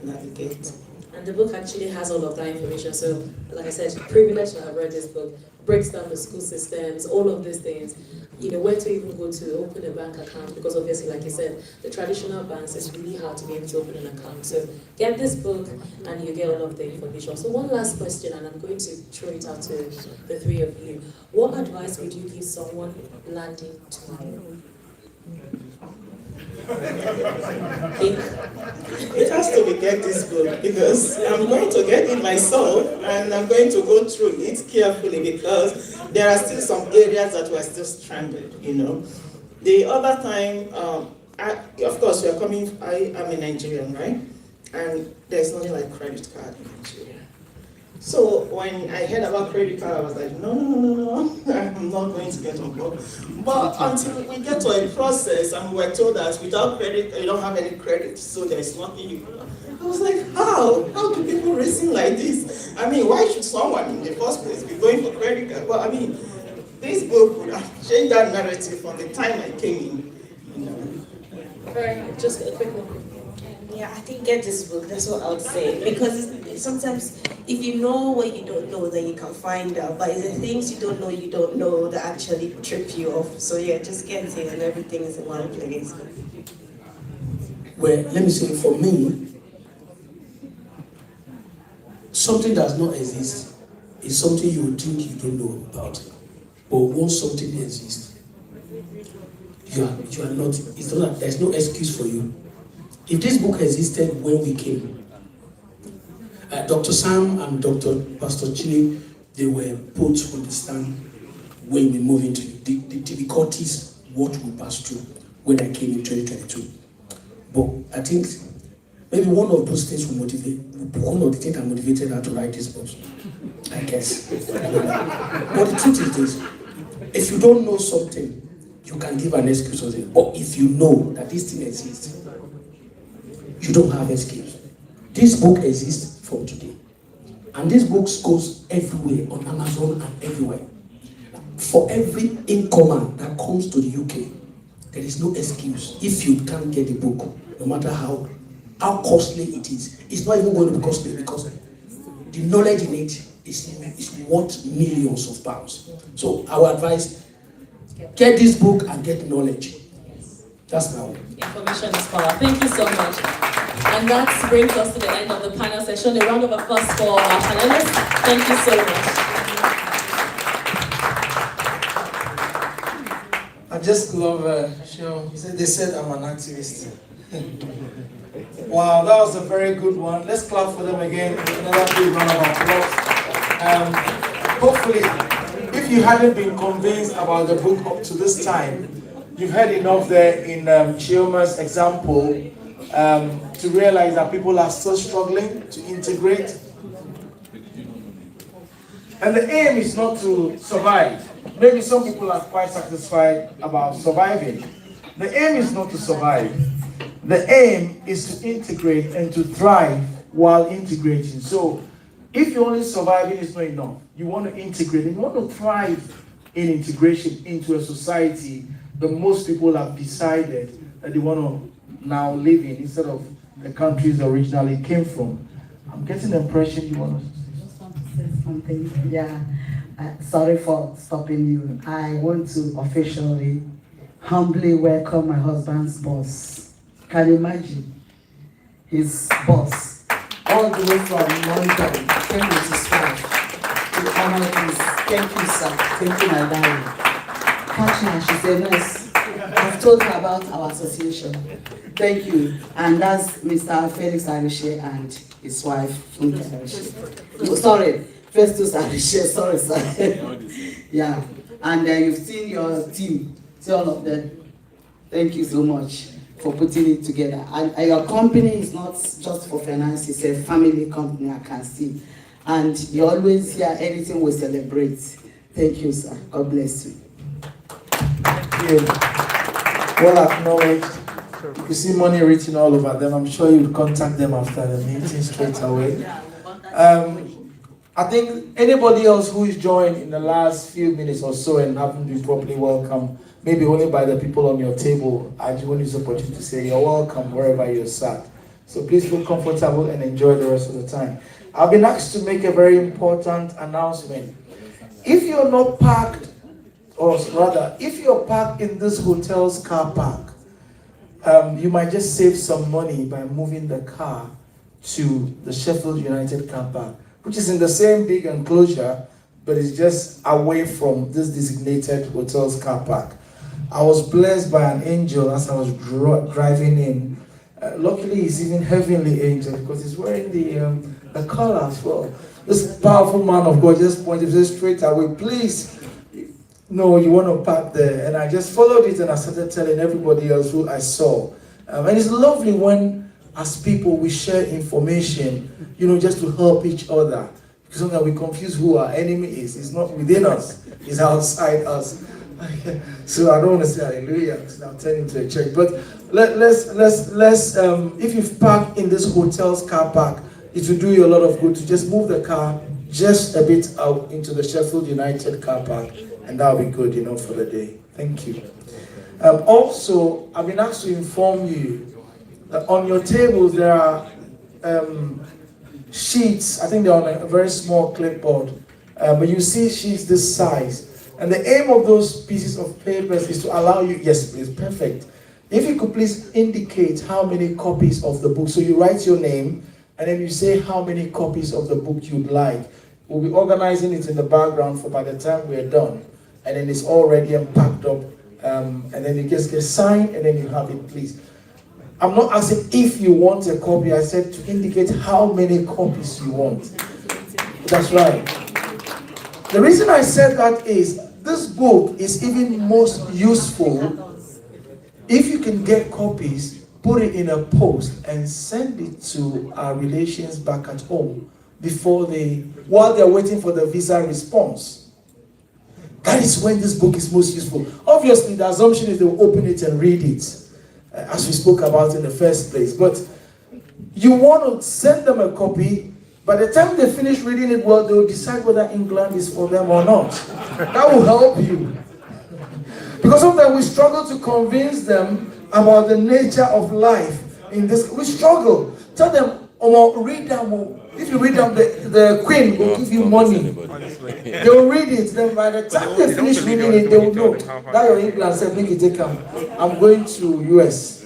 navigate.
And the book actually has all of that information. So, like I said, privileged to have read this book. Breaks down the school systems, all of these things. Where to even go to open a bank account, because obviously, like you said, the traditional banks, it's really hard to be able to open an account. So get this book and you get all of the information. So one last question, and I'm going to throw it out to the three of you. What advice would you give someone landing tomorrow?
It has to be get this book, because I'm going to get it myself and I'm going to go through it carefully, because there are still some areas that were still stranded, The other time, of course, we are coming, I am a Nigerian, right? And there's nothing like credit card in Nigeria. So when I heard about credit card, I was like, no, I'm not going to get on board. But until we get to a process and we're told that without credit, you don't have any credit, so there's nothing you can. I was like, how? How do people reason like this? Why should someone in the first place be going for credit card? Well, this book would have changed that narrative from the time I came in.
Just a quick one.
Yeah, I think get this book, that's what I would say. Because sometimes if you know what you don't know, then you can find out. But it's the things you don't know that actually trip you off. So yeah, just get it and everything is in one place.
Well, let me say, for me, something does not exist is something you would think you don't know about. But once something exists, you are not, it's not there's no excuse for you. If this book existed when we came, Dr. Sam and Dr. Pastor Chile, they were both on the stand when we moved into the difficulties, what we passed through when I came in 2022. But I think maybe one of those things will motivate, one of the things that motivated her to write this book, I guess. But the truth is this, if you don't know something, you can give an excuse on it. But if you know that this thing exists, you don't have excuse. This book exists from today. And this book goes everywhere, on Amazon and everywhere. For every incomer that comes to the UK, there is no excuse if you can't get the book, no matter how costly it is. It's not even going to be costly because the knowledge in it is worth millions of pounds. So our advice, get this book and get knowledge. That's my way.
Information is power. Thank you so much. And that brings us to the end of the panel session. A round of applause for our panelists. Thank you so much.
I just love Sean. They said I'm an activist. Wow, that was a very good one. Let's clap for them again. Another big round of applause. Hopefully, if you hadn't been convinced about the book up to this time, you've heard enough there in Chioma's example to realize that people are still struggling to integrate. And the aim is not to survive. Maybe some people are quite satisfied about surviving. The aim is not to survive. The aim is to integrate and to thrive while integrating. So if you're only surviving, it's not enough. You want to integrate and you want to thrive in integration into a society that most people have decided that they want to now live in instead of the countries they originally came from. I'm getting the impression you want to
say something. Yeah. Sorry for stopping you. I want to officially, humbly welcome my husband's boss. Can you imagine? His boss, all the way from London, came with his wife to honor this. Thank you, sir. Thank you, my darling. Catch her. She said, "Yes, I've told her about our association." Thank you. And that's Mr. Felix Arishe and his wife, Funke Arishe. No, sorry. Festus Arishe, sorry, sir. Yeah, and you've seen your team, see all of them. Thank you so much for putting it together. And your company is not just for finance, it's a family company, I can see. And you always hear anything we celebrate. Thank you, sir. God bless you.
Thank you. Well acknowledged. You see money written all over them. I'm sure you'll contact them after the meeting straight away. I think anybody else who is joined in the last few minutes or so and haven't been properly welcomed, maybe only by the people on your table, I just want to use the opportunity to say you're welcome wherever you're sat. So please feel comfortable and enjoy the rest of the time. I've been asked to make a very important announcement. If you're not parked, or rather, if you're parked in this hotel's car park, you might just save some money by moving the car to the Sheffield United car park, which is in the same big enclosure, but it's just away from this designated hotel's car park. I was blessed by an angel as I was driving in. Luckily, he's even heavenly angel because he's wearing the collar as well. This powerful man of God just pointed straight away, please, no, you want to park there. And I just followed it and I started telling everybody else who I saw. And it's lovely when, as people, we share information, just to help each other. Because sometimes we confuse who our enemy is. It's not within us, it's outside us. So I don't want to say hallelujah because I'm turning to a church. But let's if you've parked in this hotel's car park, it will do you a lot of good to just move the car just a bit out into the Sheffield United car park, and that'll be good, for the day. Thank you. Also, I've been asked to inform you that on your tables there are sheets. I think they're on a very small clipboard, but you see sheets this size. And the aim of those pieces of paper is to allow you, yes please, perfect. If you could please indicate how many copies of the book, so you write your name, and then you say how many copies of the book you'd like. We'll be organizing it in the background for by the time we're done. And then it's all ready and packed up, and then it just gets signed, and then you have it, please. I'm not asking if you want a copy. I said to indicate how many copies you want. That's right. The reason I said that is this book is even most useful if you can get copies, put it in a post and send it to our relations back at home while they're waiting for the visa response. That is when this book is most useful. Obviously, the assumption is they'll open it and read it, as we spoke about in the first place. But you want to send them a copy. By the time they finish reading it, well, they'll decide whether England is for them or not. That will help you. Because sometimes we struggle to convince them about the nature of life in this. We struggle. Tell them, read them. If you read them, the Queen will give you money. They will read it. Then by the time they finish reading it, they will know that your England said, make it take I'm going to US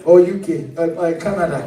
or UK or Canada,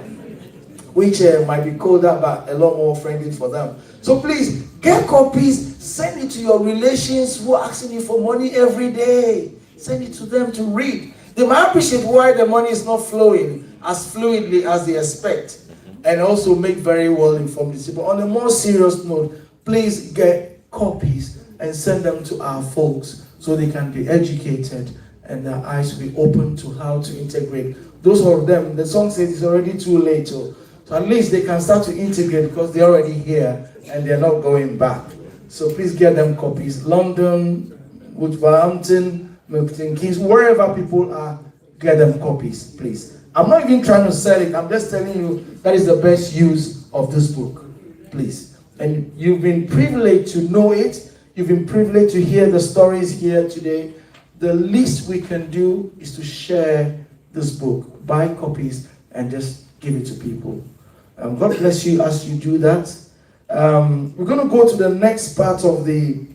which might be colder but a lot more friendly for them. So please, get copies, send it to your relations who are asking you for money every day. Send it to them to read. They might appreciate why the money is not flowing as fluidly as they expect, and also make very well informed decisions. But on a more serious note, please get copies and send them to our folks so they can be educated and their eyes will be open to how to integrate. Those of them, the song says it's already too late, so at least they can start to integrate because they're already here and they're not going back. So please get them copies. London, Wolverhampton, Milton Keynes, wherever people are, get them copies, please. I'm not even trying to sell it. I'm just telling you that is the best use of this book, please. And you've been privileged to know it. You've been privileged to hear the stories here today. The least we can do is to share this book, buy copies, and just give it to people. God bless you as you do that. We're going to go to the next part of the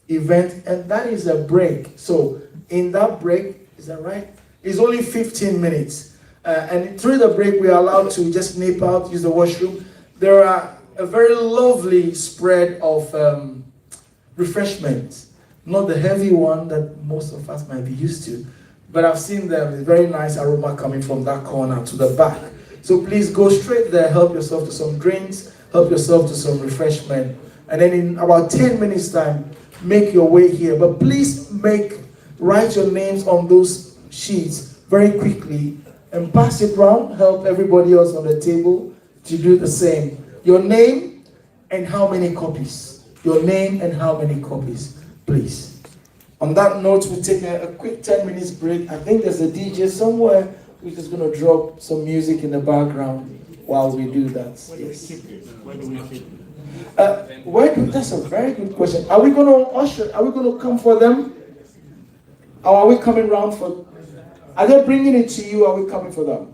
event, and that is a break. So in that break, is that right? It's only 15 minutes. And through the break, we are allowed to just nip out, use the washroom. There are a very lovely spread of refreshments. Not the heavy one that most of us might be used to, but I've seen them. There's very nice aroma coming from that corner to the back. So please go straight there, help yourself to some drinks, help yourself to some refreshment. And then in about 10 minutes time, make your way here. But please write your names on those sheets very quickly and pass it round. Help everybody else on the table to do the same. Your name and how many copies. Your name and how many copies, please. On that note, we'll take a quick 10 minutes break. I think there's a DJ somewhere who's just going to drop some music in the background while we do that. Yes.
Where do we keep it?
That's a very good question. Are we going to come for them? Or are we coming round for? Are they bringing it to you? Or are we coming for them?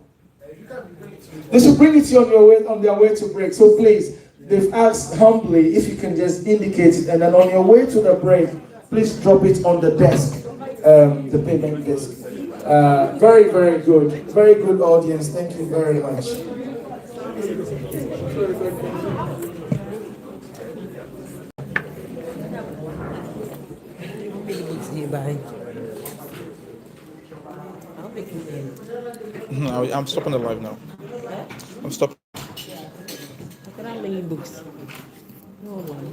They should bring it to you on their way to break. So please, they've asked humbly if you can just indicate it, and then on your way to the break, please drop it on the desk, the payment desk. Very, very good audience. Thank you very much.
I'm stopping the live now. I'm stopping.
Look at how many books. No one.